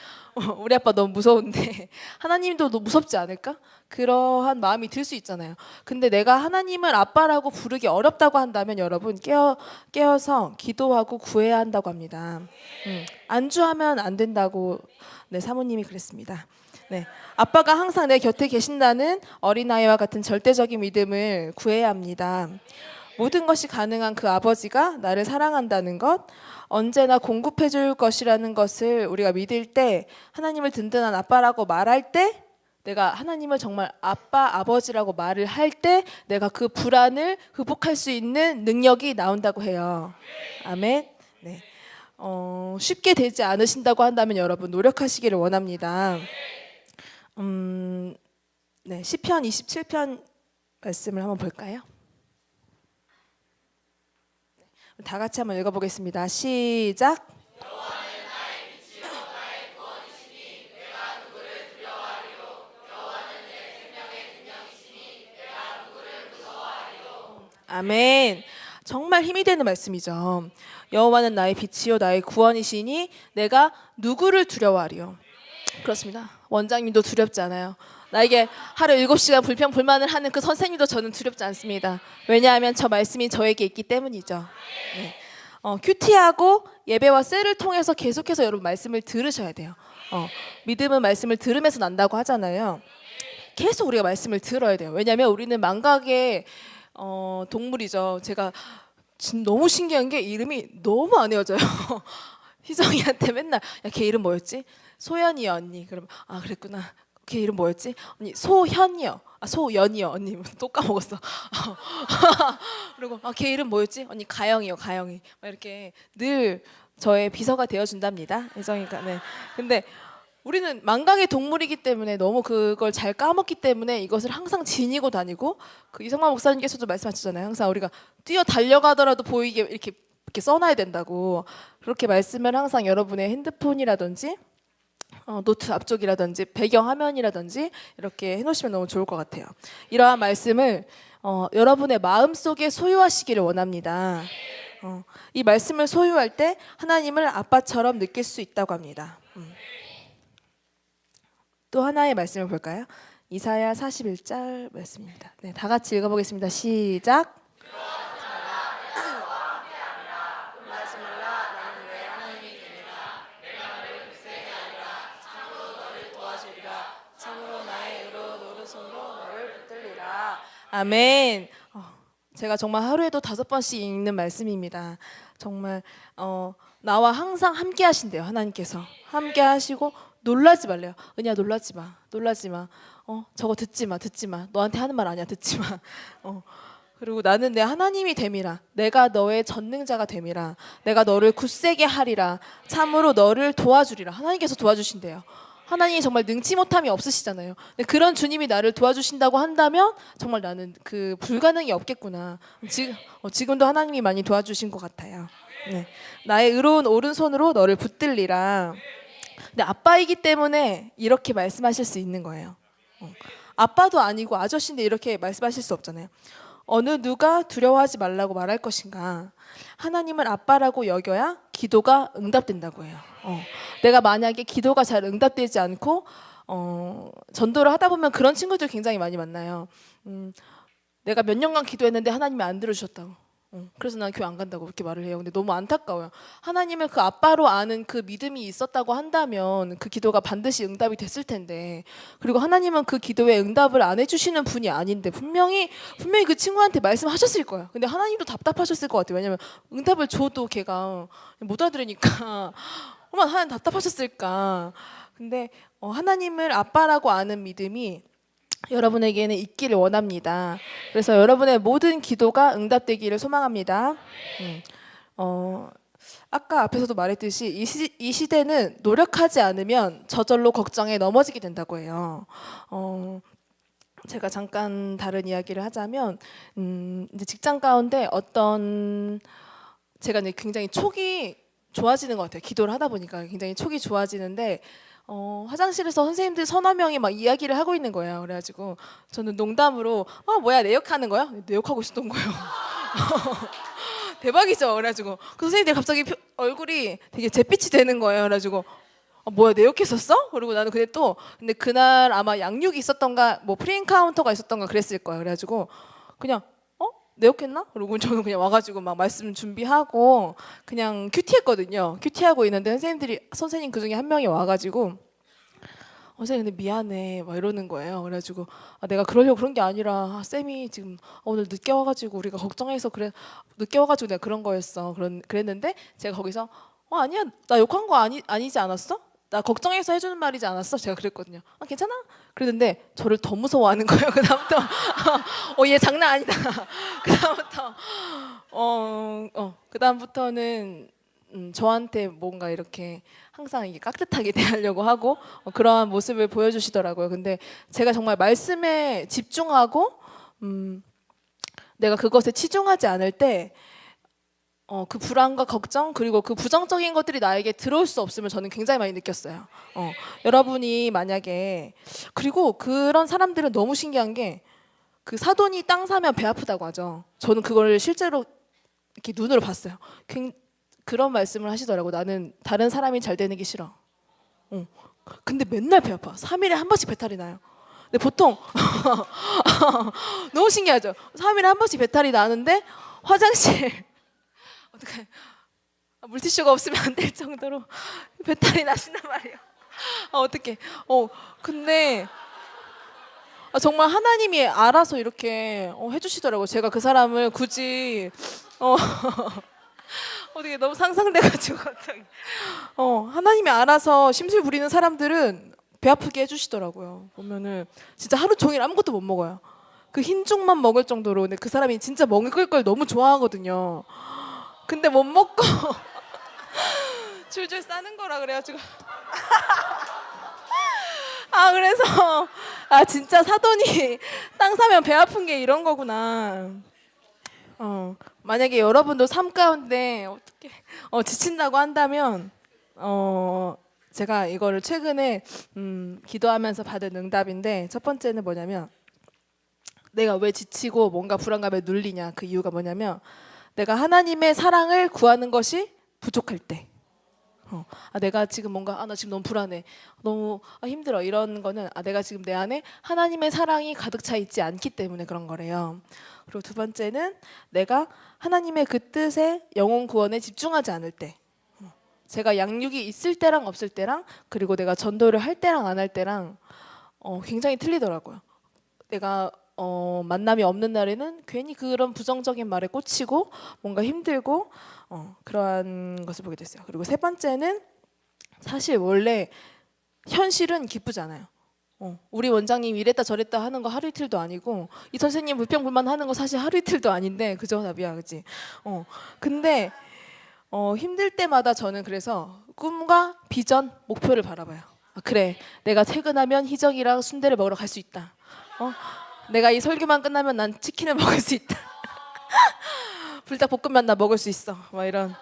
우리 아빠 너무 무서운데 하나님도 너무 무섭지 않을까? 그러한 마음이 들 수 있잖아요. 근데 내가 하나님을 아빠라고 부르기 어렵다고 한다면 여러분 깨어서 기도하고 구해야 한다고 합니다. 안주하면 안 된다고 사모님이 그랬습니다. 네, 아빠가 항상 내 곁에 계신다는 어린아이와 같은 절대적인 믿음을 구해야 합니다. 모든 것이 가능한 그 아버지가 나를 사랑한다는 것, 언제나 공급해 줄 것이라는 것을 우리가 믿을 때, 하나님을 든든한 아빠라고 말할 때, 내가 하나님을 정말 아빠, 아버지라고 말을 할 때 내가 그 불안을 극복할 수 있는 능력이 나온다고 해요. 아멘. 네. 쉽게 되지 않으신다고 한다면 여러분 노력하시기를 원합니다. 네, 시편 27편 말씀을 한번 볼까요? 다 같이 한번 읽어보겠습니다. 시작. 아멘. 정말 힘이 되는 말씀이죠. 여호와는 나의 빛이요 나의 구원이시니 내가 누구를 두려워하리요. 그렇습니다. 원장님도 두렵지 않아요. 나에게 하루 7시간 불평불만을 하는 그 선생님도 저는 두렵지 않습니다. 왜냐하면 저 말씀이 저에게 있기 때문이죠. 네. 큐티하고 예배와 셀을 통해서 계속해서 여러분 말씀을 들으셔야 돼요. 믿음은 말씀을 들으면서 난다고 하잖아요. 계속 우리가 말씀을 들어야 돼요. 왜냐하면 우리는 망각의 동물이죠. 제가 너무 신기한 게 이름이 너무 안 외워져요. 희정이한테 맨날 야, 걔 이름 뭐였지? 소연이요 언니. 그러면 아 그랬구나. 걔 이름 뭐였지? 언니 소현이요. 아 소연이요 언니. 또 까먹었어. 그리고 아 걔 이름 뭐였지? 언니 가영이요. 가영이. 막 이렇게 늘 저의 비서가 되어준답니다. 희정이가. 네. 근데 우리는 망각의 동물이기 때문에 너무 그걸 잘 까먹기 때문에 이것을 항상 지니고 다니고, 그 이성만 목사님께서도 말씀하셨잖아요. 항상 우리가 뛰어 달려가더라도 보이게 이렇게 써놔야 된다고. 그렇게 말씀을 항상 여러분의 핸드폰이라든지 노트 앞쪽이라든지 배경 화면이라든지 이렇게 해놓으시면 너무 좋을 것 같아요. 이러한 말씀을 여러분의 마음속에 소유하시기를 원합니다. 이 말씀을 소유할 때 하나님을 아빠처럼 느낄 수 있다고 합니다. 또 하나의 말씀을 볼까요? 이사야 41절 말씀입니다. 네, 다 같이 읽어보겠습니다. 시작. 아멘. 제가 정말 하루에도 5번씩 읽는 말씀입니다. 정말 나와 항상 함께 하신대요. 하나님께서 함께 하시고 놀라지 말래요. 은희야 놀라지 마. 놀라지 마. 저거 듣지 마. 듣지 마. 너한테 하는 말 아니야. 듣지 마. 그리고 나는 내 하나님이 됨이라. 내가 너의 전능자가 됨이라. 내가 너를 굳세게 하리라. 참으로 너를 도와주리라. 하나님께서 도와주신대요. 하나님이 정말 능치 못함이 없으시잖아요. 근데 그런 주님이 나를 도와주신다고 한다면 정말 나는 그 불가능이 없겠구나. 지금도 하나님이 많이 도와주신 것 같아요. 네. 나의 의로운 오른손으로 너를 붙들리라. 근데 아빠이기 때문에 이렇게 말씀하실 수 있는 거예요. 아빠도 아니고 아저씨인데 이렇게 말씀하실 수 없잖아요. 어느 누가 두려워하지 말라고 말할 것인가? 하나님을 아빠라고 여겨야 기도가 응답된다고 해요. 내가 만약에 기도가 잘 응답되지 않고 전도를 하다 보면 그런 친구들 굉장히 많이 만나요. 내가 몇 년간 기도했는데 하나님이 안 들어주셨다고. 그래서 난 교회 안 간다고 그렇게 말을 해요. 근데 너무 안타까워요. 하나님을 그 아빠로 아는 그 믿음이 있었다고 한다면 그 기도가 반드시 응답이 됐을 텐데, 그리고 하나님은 그 기도에 응답을 안 해주시는 분이 아닌데 분명히 그 친구한테 말씀하셨을 거예요. 근데 하나님도 답답하셨을 것 같아요. 왜냐면 응답을 줘도 걔가 못 알아들으니까 얼마나 하나님 답답하셨을까. 근데 하나님을 아빠라고 아는 믿음이 여러분에게는 있기를 원합니다. 그래서 여러분의 모든 기도가 응답되기를 소망합니다. 아까 앞에서도 말했듯이 이 시대는 노력하지 않으면 저절로 걱정에 넘어지게 된다고 해요. 제가 잠깐 다른 이야기를 하자면 이제 직장 가운데 제가 이제 굉장히 촉이 좋아지는 것 같아요. 기도를 하다 보니까 굉장히 촉이 좋아지는데 화장실에서 선생님들 서너 명이 막 이야기를 하고 있는 거예요. 그래가지고 저는 농담으로 뭐야 내 욕하는 거야? 내 욕하고 있었던 거예요. 대박이죠. 그래가지고 그 선생님들 갑자기 얼굴이 되게 잿빛이 되는 거예요. 그래가지고 뭐야 내 욕했었어? 그리고 나는 근데 그날 아마 양육이 있었던가 뭐 프리엔카운터가 있었던가 그랬을 거예요. 그래가지고 그냥 내 욕했나? 그리고 저는 그냥 와가지고 막 말씀 준비하고 그냥 큐티했거든요. 큐티하고 있는데 선생님 그 중에 한 명이 와가지고 선생님 근데 미안해 막 이러는 거예요. 그래가지고 내가 그러려고 그런 게 아니라 쌤이 지금 오늘 늦게 와가지고 우리가 걱정해서 그래 늦게 와가지고 내가 그런 거였어. 그랬는데 제가 거기서 아니야 나 욕한 거 아니지 않았어? 나 걱정해서 해주는 말이지 않았어? 제가 그랬거든요. 괜찮아? 그랬는데 저를 더 무서워하는 거예요. 그다음부터 얘 장난 아니다. 그다음부터는 저한테 뭔가 이렇게 항상 이게 깍듯하게 대하려고 하고 그러한 모습을 보여주시더라고요. 근데 제가 정말 말씀에 집중하고 내가 그것에 치중하지 않을 때 그 불안과 걱정 그리고 그 부정적인 것들이 나에게 들어올 수 없음을 저는 굉장히 많이 느꼈어요. 여러분이 만약에 그리고 그런 사람들은 너무 신기한 게 그 사돈이 땅 사면 배 아프다고 하죠. 저는 그걸 실제로 이렇게 눈으로 봤어요. 그런 말씀을 하시더라고. 나는 다른 사람이 잘 되는 게 싫어. 근데 맨날 배 아파. 3일에 한 번씩 배탈이 나요. 근데 보통 너무 신기하죠. 3일에 한 번씩 배탈이 나는데 화장실 어떡해. 물티슈가 없으면 안 될 정도로 배탈이 나신단 말이에요. 어떡해. 근데 정말 하나님이 알아서 이렇게 해주시더라고요. 제가 그 사람을 굳이 어떻게 너무 상상돼가지고 갑자기 하나님이 알아서 심술 부리는 사람들은 배 아프게 해주시더라고요. 보면은 진짜 하루 종일 아무것도 못 먹어요. 그 흰 죽만 먹을 정도로. 근데 그 사람이 진짜 먹을 걸 너무 좋아하거든요. 근데 못 먹고 줄줄 싸는 거라 그래가지고 그래서 진짜 사돈이 땅 사면 배 아픈 게 이런 거구나. 만약에 여러분도 삶 가운데 어떻게 지친다고 한다면 제가 이거를 최근에 기도하면서 받은 응답인데, 첫 번째는 뭐냐면 내가 왜 지치고 뭔가 불안감에 눌리냐, 그 이유가 뭐냐면 내가 하나님의 사랑을 구하는 것이 부족할 때, 내가 지금 뭔가 나 지금 너무 불안해, 너무 힘들어, 이런 거는 내가 지금 내 안에 하나님의 사랑이 가득 차 있지 않기 때문에 그런 거래요. 그리고 두 번째는 내가 하나님의 그 뜻에 영혼 구원에 집중하지 않을 때, 제가 양육이 있을 때랑 없을 때랑 그리고 내가 전도를 할 때랑 안 할 때랑 굉장히 틀리더라고요. 내가 만남이 없는 날에는 괜히 그런 부정적인 말에 꽂히고 뭔가 힘들고 그러한 것을 보게 됐어요. 그리고 세 번째는 사실 원래 현실은 기쁘지 않아요. 우리 원장님 이랬다 저랬다 하는 거 하루 이틀도 아니고, 이 선생님 불평불만 하는 거 사실 하루 이틀도 아닌데, 그죠 나비야, 그지? 근데 힘들 때마다 저는 그래서 꿈과 비전, 목표를 바라봐요. 그래, 내가 퇴근하면 희정이랑 순대를 먹으러 갈 수 있다. 내가 이 설교만 끝나면 난 치킨을 먹을 수 있다. 불닭볶음면 나 먹을 수 있어. 막 이런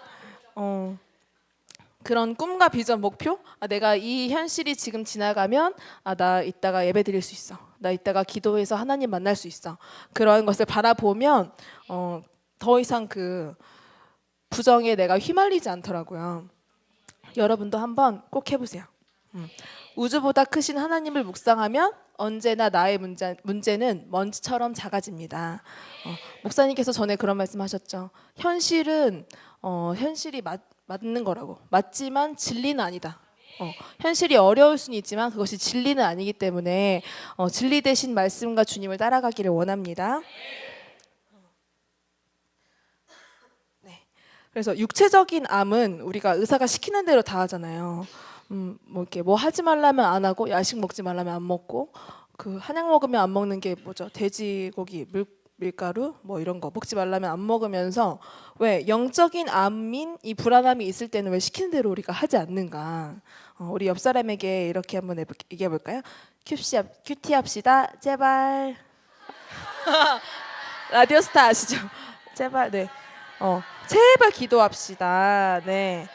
그런 꿈과 비전, 목표? 내가 이 현실이 지금 지나가면 나 이따가 예배 드릴 수 있어. 나 이따가 기도해서 하나님 만날 수 있어. 그런 것을 바라보면 더 이상 그 부정에 내가 휘말리지 않더라고요. 여러분도 한번 꼭 해보세요. 우주보다 크신 하나님을 묵상하면 언제나 나의 문제는 먼지처럼 작아집니다. 목사님께서 전에 그런 말씀하셨죠. 현실은 현실이 맞는 거라고. 맞지만 진리는 아니다. 현실이 어려울 수는 있지만 그것이 진리는 아니기 때문에 진리 대신 말씀과 주님을 따라가기를 원합니다. 네. 그래서 육체적인 암은 우리가 의사가 시키는 대로 다 하잖아요. 뭐 이렇게 뭐 하지 말라면 안 하고 야식 먹지 말라면 안 먹고 그 한약 먹으면 안 먹는 게 뭐죠? 돼지고기, 밀가루 뭐 이런 거 먹지 말라면 안 먹으면서 왜 영적인 암인 이 불안함이 있을 때는 왜 시키는 대로 우리가 하지 않는가? 우리 옆 사람에게 이렇게 한번 얘기해 볼까요? 큐티 합시다. 제발. 라디오스타 아시죠? 제발. 네. 제발 기도합시다. 네.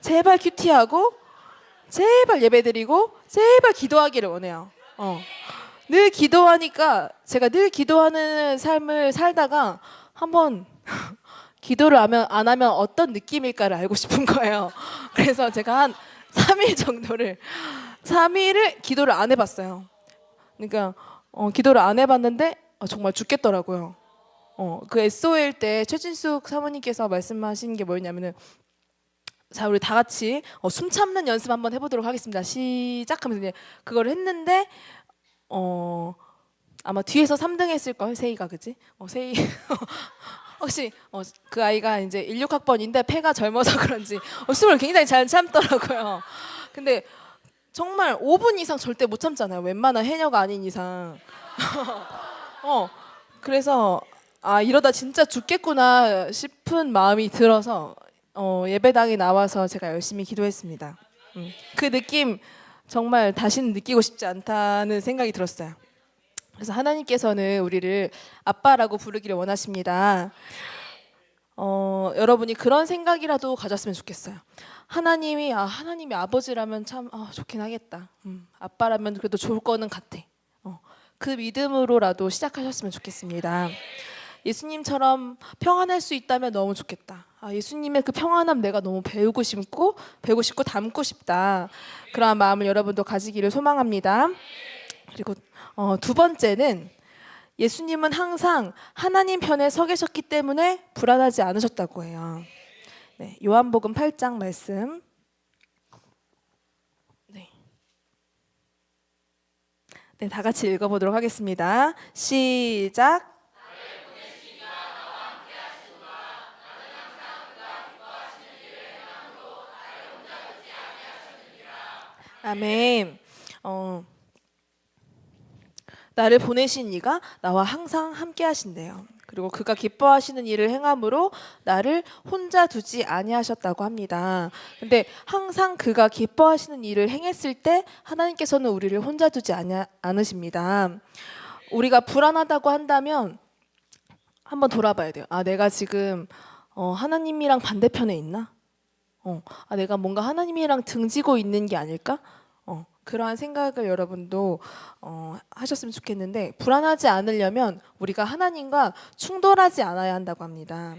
제발 큐티하고 제발 예배드리고 제발 기도하기를 원해요. 늘 기도하니까 제가 늘 기도하는 삶을 살다가 한번 기도를 안 하면 어떤 느낌일까를 알고 싶은 거예요. 그래서 제가 한 3일을 기도를 안 해봤어요. 그러니까 기도를 안 해봤는데 정말 죽겠더라고요. 그 SOL 때 최진숙 사모님께서 말씀하신 게 뭐였냐면은 자, 우리 다 같이 숨 참는 연습 한번 해보도록 하겠습니다. 시작하면서 이제 그걸 했는데 아마 뒤에서 3등 했을 걸 세이가 그지? 세이 혹시 그 아이가 이제 16학번인데 폐가 젊어서 그런지 숨을 굉장히 잘 참더라고요. 근데 정말 5분 이상 절대 못 참잖아요. 웬만한 해녀가 아닌 이상. 그래서 이러다 진짜 죽겠구나 싶은 마음이 들어서 예배당에 나와서 제가 열심히 기도했습니다. 그 느낌 정말 다시는 느끼고 싶지 않다는 생각이 들었어요. 그래서 하나님께서는 우리를 아빠라고 부르기를 원하십니다. 여러분이 그런 생각이라도 가졌으면 좋겠어요. 하나님이 아버지라면 참 좋긴 하겠다. 아빠라면 그래도 좋을 거는 같아. 그 믿음으로라도 시작하셨으면 좋겠습니다. 예수님처럼 평안할 수 있다면 너무 좋겠다. 예수님의 그 평안함 내가 너무 배우고 싶고 담고 싶다. 그러한 마음을 여러분도 가지기를 소망합니다. 그리고 두 번째는 예수님은 항상 하나님 편에 서 계셨기 때문에 불안하지 않으셨다고 해요. 네, 요한복음 8장 말씀. 네, 다 같이 읽어보도록 하겠습니다. 시작. 아멘. 나를 보내신 이가 나와 항상 함께 하신대요. 그리고 그가 기뻐하시는 일을 행함으로 나를 혼자 두지 아니하셨다고 합니다. 근데 항상 그가 기뻐하시는 일을 행했을 때 하나님께서는 우리를 혼자 두지 않으십니다. 우리가 불안하다고 한다면 한번 돌아봐야 돼요. 내가 지금 하나님이랑 반대편에 있나? 내가 뭔가 하나님이랑 등지고 있는 게 아닐까? 그러한 생각을 여러분도 하셨으면 좋겠는데 불안하지 않으려면 우리가 하나님과 충돌하지 않아야 한다고 합니다.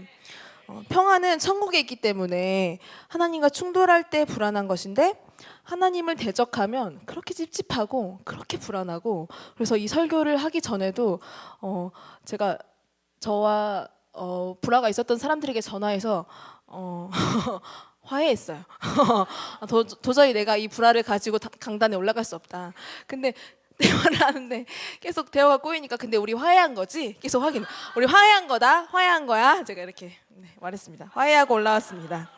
평안은 천국에 있기 때문에 하나님과 충돌할 때 불안한 것인데 하나님을 대적하면 그렇게 찝찝하고 그렇게 불안하고 그래서 이 설교를 하기 전에도 제가 저와 불화가 있었던 사람들에게 전화해서 화해했어요. 도저히 내가 이 불화를 가지고 강단에 올라갈 수 없다. 근데 대화를 하는데 계속 대화가 꼬이니까 근데 우리 화해한 거지? 계속 확인. 우리 화해한 거다. 화해한 거야. 제가 이렇게 말했습니다. 화해하고 올라왔습니다.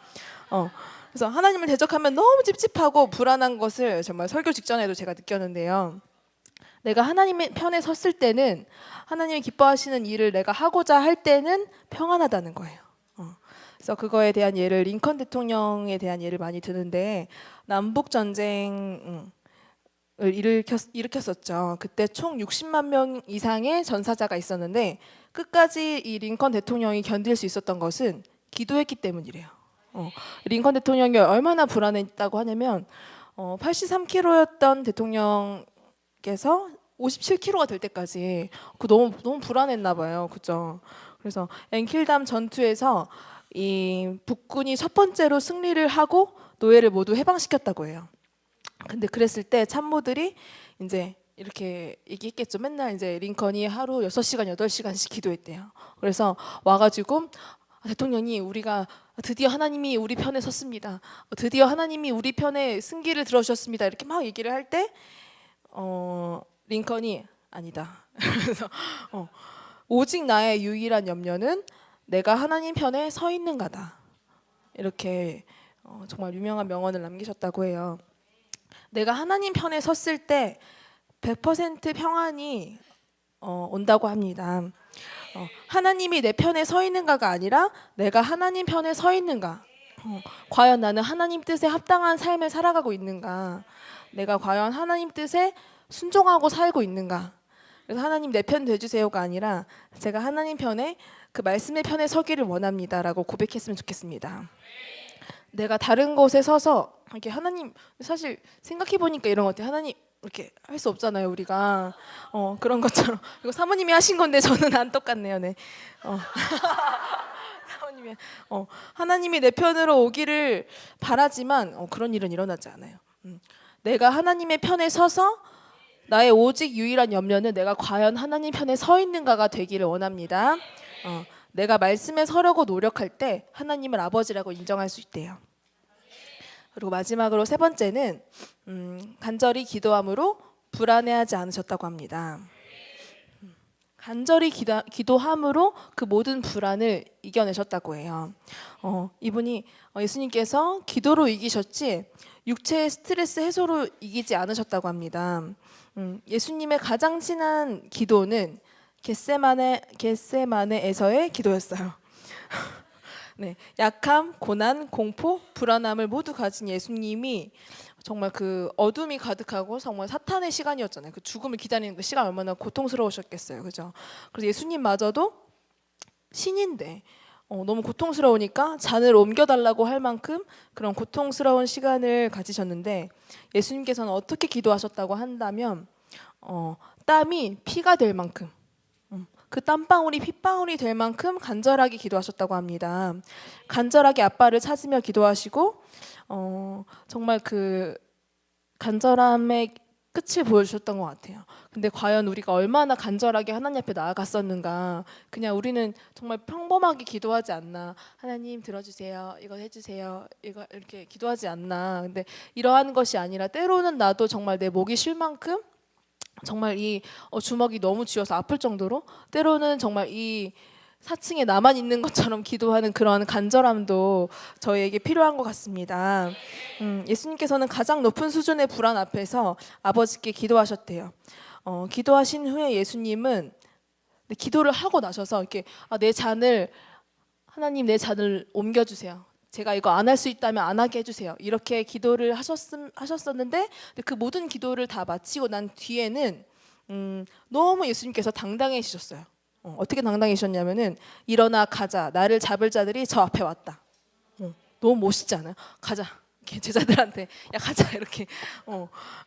그래서 하나님을 대적하면 너무 찝찝하고 불안한 것을 정말 설교 직전에도 제가 느꼈는데요. 내가 하나님의 편에 섰을 때는 하나님이 기뻐하시는 일을 내가 하고자 할 때는 평안하다는 거예요. 그래서 그거에 대한 예를 링컨 대통령에 대한 예를 많이 드는데 남북 전쟁을 일으켰었죠. 그때 총 60만 명 이상의 전사자가 있었는데 끝까지 이 링컨 대통령이 견딜 수 있었던 것은 기도했기 때문이래요. 링컨 대통령이 얼마나 불안했다고 하냐면 83kg였던 대통령께서 57kg가 될 때까지 너무 불안했나 봐요. 그죠? 그래서 엔킬담 전투에서 이 북군이 첫 번째로 승리를 하고 노예를 모두 해방시켰다고 해요. 근데 그랬을 때 참모들이 이제 이렇게 얘기했겠죠. 맨날 이제 링컨이 하루 6시간, 8시간씩 기도했대요. 그래서 와가지고 대통령이 우리가 드디어 하나님이 우리 편에 섰습니다. 드디어 하나님이 우리 편에 승기를 들어주셨습니다. 이렇게 막 얘기를 할 때 링컨이 아니다. 그래서 오직 나의 유일한 염려는 내가 하나님 편에 서 있는가다. 이렇게 정말 유명한 명언을 남기셨다고 해요. 내가 하나님 편에 섰을 때 100% 평안이 온다고 합니다. 하나님이 내 편에 서 있는가가 아니라 내가 하나님 편에 서 있는가. 과연 나는 하나님 뜻에 합당한 삶을 살아가고 있는가. 내가 과연 하나님 뜻에 순종하고 살고 있는가. 그래서 하나님 내 편 돼주세요가 아니라 제가 하나님 편에 그 말씀의 편에 서기를 원합니다라고 고백했으면 좋겠습니다. 내가 다른 곳에 서서 이렇게 하나님, 사실 생각해 보니까 이런 것 같아요. 하나님 이렇게 할 수 없잖아요, 우리가. 그런 것처럼. 이거 사모님이 하신 건데 저는 안 똑같네요. 네. 사모님이 하나님이 내 편으로 오기를 바라지만 그런 일은 일어나지 않아요. 내가 하나님의 편에 서서 나의 오직 유일한 염려는 내가 과연 하나님 편에 서 있는가가 되기를 원합니다. 내가 말씀에 서려고 노력할 때 하나님을 아버지라고 인정할 수 있대요. 그리고 마지막으로 세 번째는 간절히 기도함으로 불안해하지 않으셨다고 합니다. 간절히 기도함으로 그 모든 불안을 이겨내셨다고 해요. 이분이 예수님께서 기도로 이기셨지 육체의 스트레스 해소로 이기지 않으셨다고 합니다. 예수님의 가장 친한 기도는 겟세마네에서의 기도였어요. 네, 약함, 고난, 공포, 불안함을 모두 가진 예수님이 정말 그 어둠이 가득하고 정말 사탄의 시간이었잖아요. 그 죽음을 기다리는 그 시간 얼마나 고통스러우셨겠어요, 그죠? 그래서 예수님마저도 신인데 너무 고통스러우니까 잔을 옮겨달라고 할 만큼 그런 고통스러운 시간을 가지셨는데 예수님께서는 어떻게 기도하셨다고 한다면 땀이 피가 될 만큼 그 땀방울이 핏방울이 될 만큼 간절하게 기도하셨다고 합니다. 간절하게 아빠를 찾으며 기도하시고 정말 그 간절함의 끝을 보여주셨던 것 같아요. 근데 과연 우리가 얼마나 간절하게 하나님 앞에 나아갔었는가. 그냥 우리는 정말 평범하게 기도하지 않나. 하나님 들어주세요. 이거 해주세요. 이거 이렇게 기도하지 않나. 근데 이러한 것이 아니라 때로는 나도 정말 내 목이 쉴 만큼 정말 이 주먹이 너무 쥐어서 아플 정도로 때로는 정말 이 4층에 나만 있는 것처럼 기도하는 그런 간절함도 저희에게 필요한 것 같습니다. 예수님께서는 가장 높은 수준의 불안 앞에서 아버지께 기도하셨대요. 기도하신 후에 예수님은 기도를 하고 나셔서 이렇게 내 잔을 하나님 내 잔을 옮겨주세요. 제가 이거 안 할 수 있다면 안 하게 해주세요. 이렇게 기도를 하셨었는데 그 모든 기도를 다 마치고 난 뒤에는 너무 예수님께서 당당해지셨어요. 어떻게 당당해지셨냐면은 일어나 가자. 나를 잡을 자들이 저 앞에 왔다. 너무 멋있지 않아요? 가자. 이렇게 제자들한테 야 가자 이렇게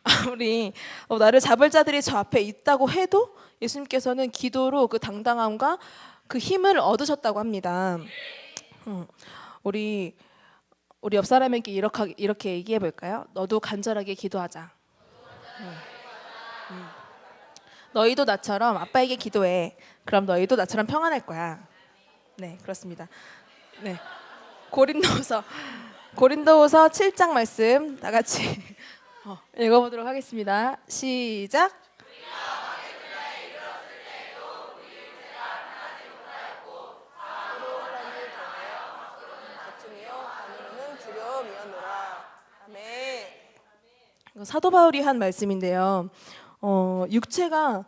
아무리 나를 잡을 자들이 저 앞에 있다고 해도 예수님께서는 기도로 그 당당함과 그 힘을 얻으셨다고 합니다. 우리 옆 사람에게 이렇게 얘기해 볼까요? 너도 간절하게 기도하자. 너희도 나처럼 아빠에게 기도해. 그럼 너희도 나처럼 평안할 거야. 네, 그렇습니다. 네, 고린도후서 7장 말씀 다 같이 읽어보도록 하겠습니다. 시작. 사도 바울이 한 말씀인데요. 육체가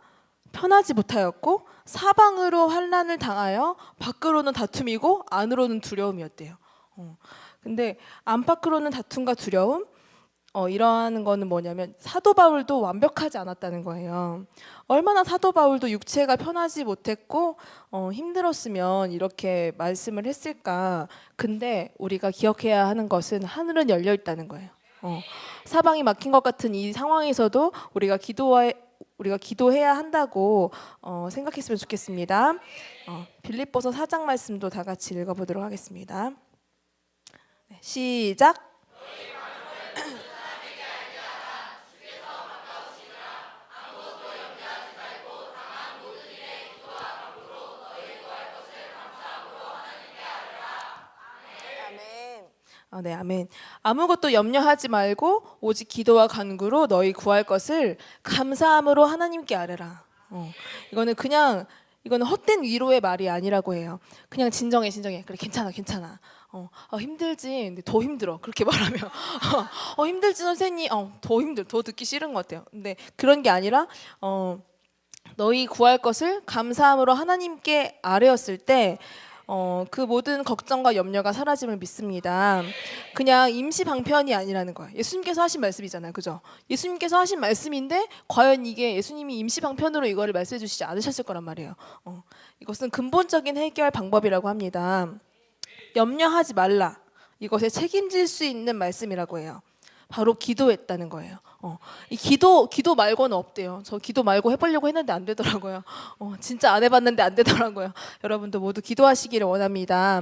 편하지 못하였고 사방으로 환난을 당하여 밖으로는 다툼이고 안으로는 두려움이었대요. 근데 안팎으로는 다툼과 두려움, 이러한 거는 뭐냐면 사도 바울도 완벽하지 않았다는 거예요. 얼마나 사도 바울도 육체가 편하지 못했고 힘들었으면 이렇게 말씀을 했을까. 근데 우리가 기억해야 하는 것은 하늘은 열려 있다는 거예요. 사방이 막힌 것 같은 이 상황에서도 우리가 기도해야 한다고 생각했으면 좋겠습니다. 빌립보서 4장 말씀도 다 같이 읽어보도록 하겠습니다. 네, 시작. 네, 아멘. 아무것도 염려하지 말고 오직 기도와 간구로 너희 구할 것을 감사함으로 하나님께 아뢰라. 이거는 헛된 위로의 말이 아니라고 해요. 그냥 진정해. 그래, 괜찮아. 힘들지. 근데 더 힘들어. 그렇게 말하면 힘들지 선생님. 더 듣기 싫은 것 같아요. 근데 그런 게 아니라 너희 구할 것을 감사함으로 하나님께 아뢰었을 때 그 모든 걱정과 염려가 사라짐을 믿습니다. 그냥 임시 방편이 아니라는 거예요. 예수님께서 하신 말씀이잖아요, 그죠? 예수님께서 하신 말씀인데 과연 이게 예수님이 임시 방편으로 이거를 말씀해 주시지 않으셨을 거란 말이에요. 이것은 근본적인 해결 방법이라고 합니다. 염려하지 말라. 이것에 책임질 수 있는 말씀이라고 해요. 바로 기도했다는 거예요. 이 기도 말고는 없대요. 저 기도 말고 해보려고 했는데 안 되더라고요. 진짜 안 해봤는데 안 되더라고요. 여러분도 모두 기도하시기를 원합니다.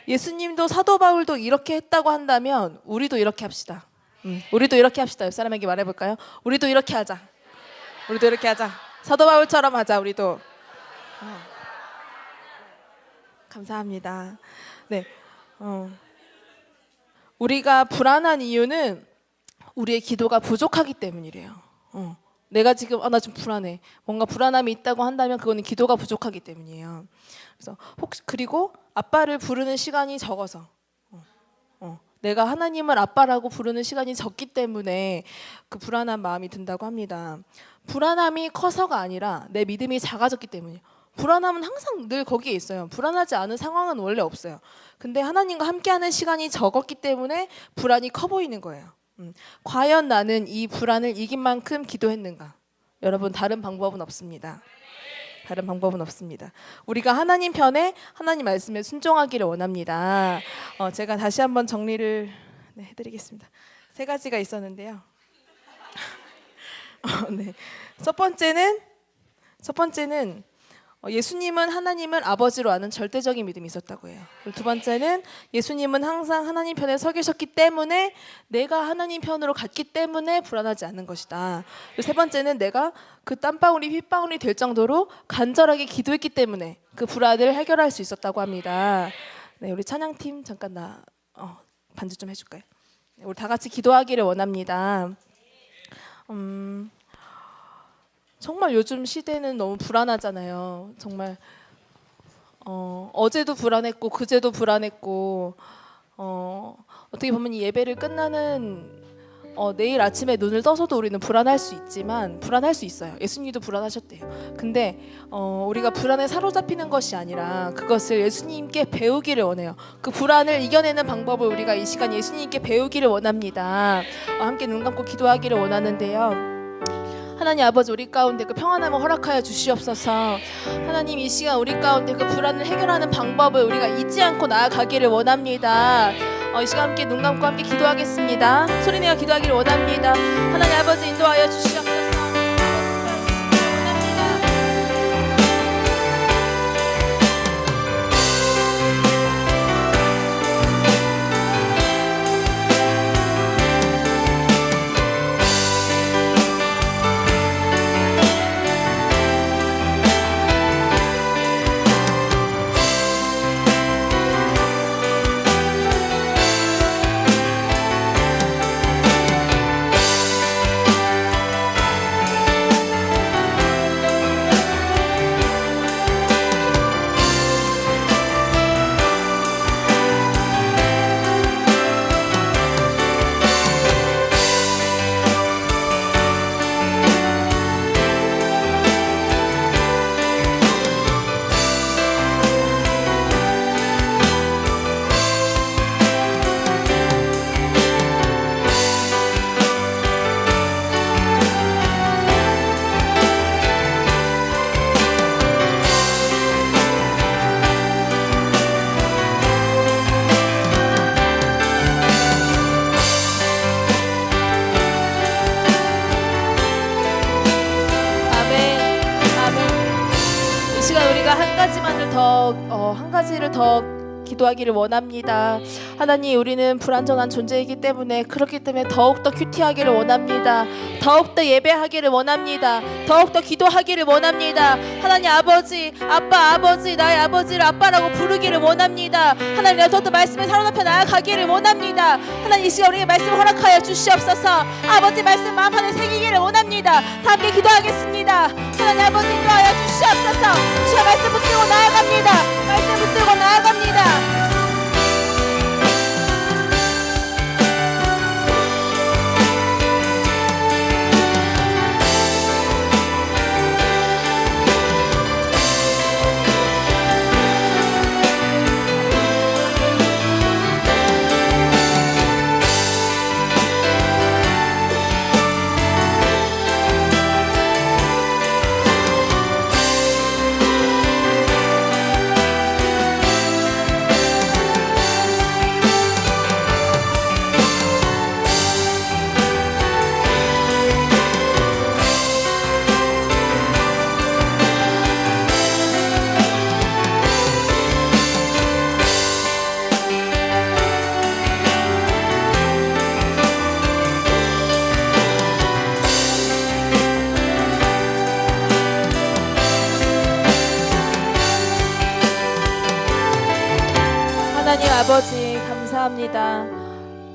예수님도 사도 바울도 이렇게 했다고 한다면 우리도 이렇게 합시다. 우리도 이렇게 합시다. 옆 사람에게 말해볼까요? 우리도 이렇게 하자. 사도 바울처럼 하자. 우리도. 감사합니다. 네. 우리가 불안한 이유는 우리의 기도가 부족하기 때문이래요. 내가 지금 나 좀 불안해. 뭔가 불안함이 있다고 한다면 그거는 기도가 부족하기 때문이에요. 그래서 그리고 아빠를 부르는 시간이 적어서 내가 하나님을 아빠라고 부르는 시간이 적기 때문에 그 불안한 마음이 든다고 합니다. 불안함이 커서가 아니라 내 믿음이 작아졌기 때문이에요. 불안함은 항상 늘 거기에 있어요. 불안하지 않은 상황은 원래 없어요. 근데 하나님과 함께하는 시간이 적었기 때문에 불안이 커 보이는 거예요. 과연 나는 이 불안을 이긴 만큼 기도했는가? 여러분, 다른 방법은 없습니다. 우리가 하나님 편에 하나님 말씀에 순종하기를 원합니다. 제가 다시 한번 정리를 해드리겠습니다. 3가지가 있었는데요. 네. 첫 번째는 예수님은 하나님을 아버지로 아는 절대적인 믿음이 있었다고 해요. 두 번째는 예수님은 항상 하나님 편에 서 계셨기 때문에 내가 하나님 편으로 갔기 때문에 불안하지 않는 것이다. 세 번째는 내가 그 땀방울이 휘방울이 될 정도로 간절하게 기도했기 때문에 그 불안을 해결할 수 있었다고 합니다. 네, 우리 찬양팀 잠깐 반주 좀 해줄까요? 우리 다 같이 기도하기를 원합니다. 정말 요즘 시대는 너무 불안하잖아요. 정말 어제도 불안했고 그제도 불안했고 어떻게 보면 이 예배를 끝나는 내일 아침에 눈을 떠서도 우리는 불안할 수 있어요. 예수님도 불안하셨대요. 근데 우리가 불안에 사로잡히는 것이 아니라 그것을 예수님께 배우기를 원해요. 그 불안을 이겨내는 방법을 우리가 이 시간 예수님께 배우기를 원합니다. 함께 눈 감고 기도하기를 원하는데요. 하나님 아버지, 우리 가운데 그 평안함을 허락하여 주시옵소서. 하나님, 이 시간 우리 가운데 그 불안을 해결하는 방법을 우리가 잊지 않고 나아가기를 원합니다. 이 시간 함께 눈 감고 함께 기도하겠습니다. 소리내어 기도하기를 원합니다. 하나님 아버지, 인도하여 주시옵소서. 한 가지를 더 기도하기를 원합니다. 하나님, 우리는 불완전한 존재이기 때문에, 그렇기 때문에 더욱더 큐티하기를 원합니다. 더욱더 예배하기를 원합니다. 더욱더 기도하기를 원합니다. 하나님 아버지, 아빠, 아버지, 나의 아버지를 아빠라고 부르기를 원합니다. 하나님, 내가 더욱더 말씀의 사람 앞에 나아가기를 원합니다. 하나님, 이 시간 우리에게 말씀 허락하여 주시옵소서. 아버지 말씀 마음 안에 새기기를 원합니다. 다 함께 기도하겠습니다. 하나님 아버지, 인도하여 주시옵소서. 주의 말씀 붙들고 나아갑니다. 말씀 붙들고 나아갑니다. 하나님 아버지, 감사합니다.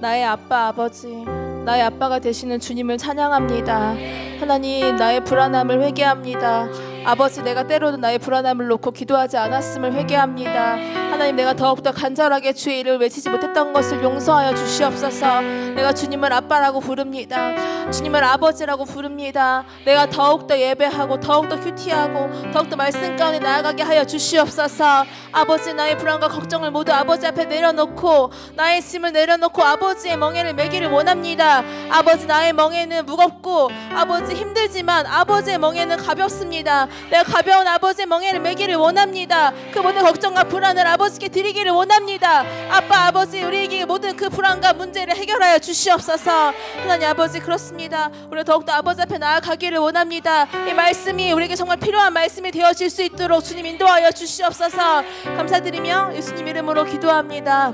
나의 아빠, 아버지, 나의 아빠가 되시는 주님을 찬양합니다. 하나님, 나의 불안함을 회개합니다. 아버지, 내가 때로는 나의 불안함을 놓고 기도하지 않았음을 회개합니다. 하나님, 내가 더욱더 간절하게 주의 이름을 외치지 못했던 것을 용서하여 주시옵소서. 내가 주님을 아빠라고 부릅니다. 주님을 아버지라고 부릅니다. 내가 더욱더 예배하고 더욱더 큐티하고 더욱더 말씀 가운데 나아가게 하여 주시옵소서. 아버지, 나의 불안과 걱정을 모두 아버지 앞에 내려놓고, 나의 짐을 내려놓고 아버지의 멍에를 메기를 원합니다. 아버지, 나의 멍에는 무겁고 아버지 힘들지만 아버지의 멍에는 가볍습니다. 내가 가벼운 아버지의 멍에를 메기를 원합니다. 그 모든 걱정과 불안을 아버지께 드리기를 원합니다. 아빠, 아버지, 우리에게 모든 그 불안과 문제를 해결하여 주시옵소서. 하나님 아버지, 그렇습니다. 우리가 더욱더 아버지 앞에 나아가기를 원합니다. 이 말씀이 우리에게 정말 필요한 말씀이 되어질 수 있도록 주님 인도하여 주시옵소서. 감사드리며 예수님 이름으로 기도합니다.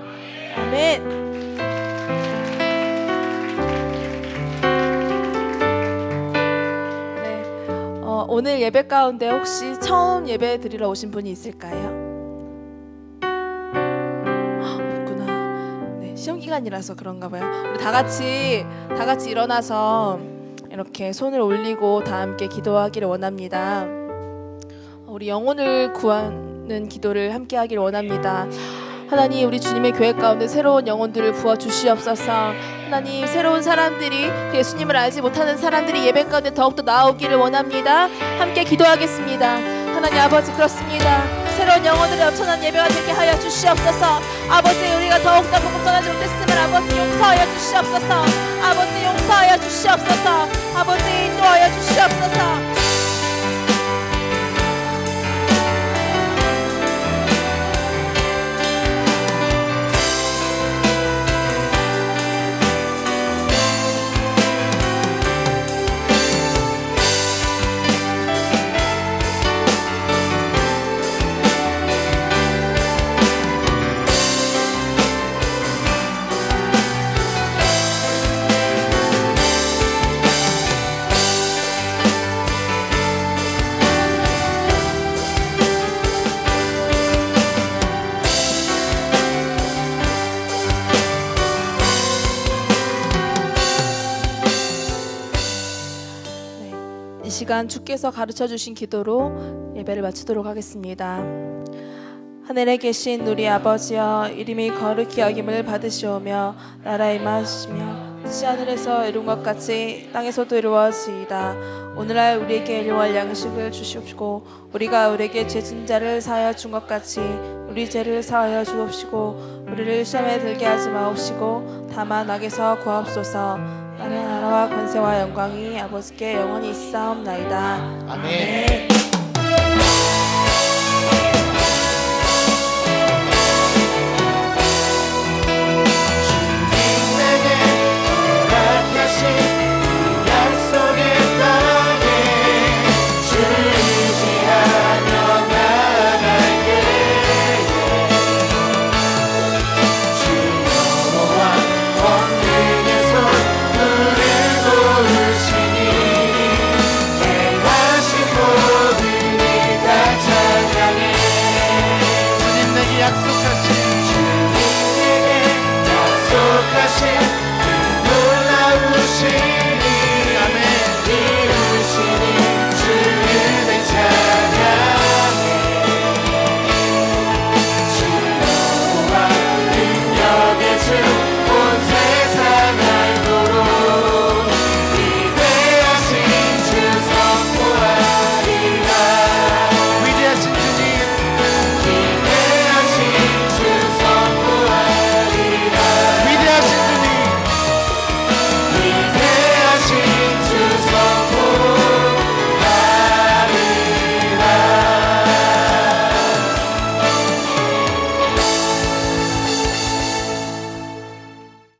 아멘. 오늘 예배 가운데 혹시 처음 예배 드리러 오신 분이 있을까요? 없구나. 네, 시험 기간이라서 그런가 봐요. 우리 다 같이 일어나서 이렇게 손을 올리고 다 함께 기도하기를 원합니다. 우리 영혼을 구하는 기도를 함께 하기를 원합니다. 하나님, 우리 주님의 교회 가운데 새로운 영혼들을 부어 주시옵소서. 하나님, 새로운 사람들이, 예수님을 알지 못하는 사람들이 예배 가운데 더욱더 나오기를 원합니다. 함께 기도하겠습니다. 하나님 아버지, 그렇습니다. 새로운 영혼들의 엄청난 예배가 되게 하여 주시옵소서. 아버지, 우리가 더욱더 복음 전하지 못했음을 아버지 용서하여 주시옵소서. 아버지, 용서하여 주시옵소서. 아버지, 인도하여 주시옵소서. 이 시간 주께서 가르쳐 주신 기도로 예배를 마치도록 하겠습니다. 하늘에 계신 우리 아버지여, 이름이 거룩히 여김을 받으시오며 나라에 임하시며 뜻이 하늘에서 이룬 것 같이 땅에서도 이루어지이다. 오늘날 우리에게 일용할 양식을 주시옵시고, 우리가 우리에게 죄진 자를 사하여 준 것 같이 우리 죄를 사하여 주옵시고, 우리를 시험에 들게 하지 마옵시고 다만 악에서 구하옵소서. 나는 나라와 권세와 영광이 아버지께 영원히 있사옵나이다. 아멘.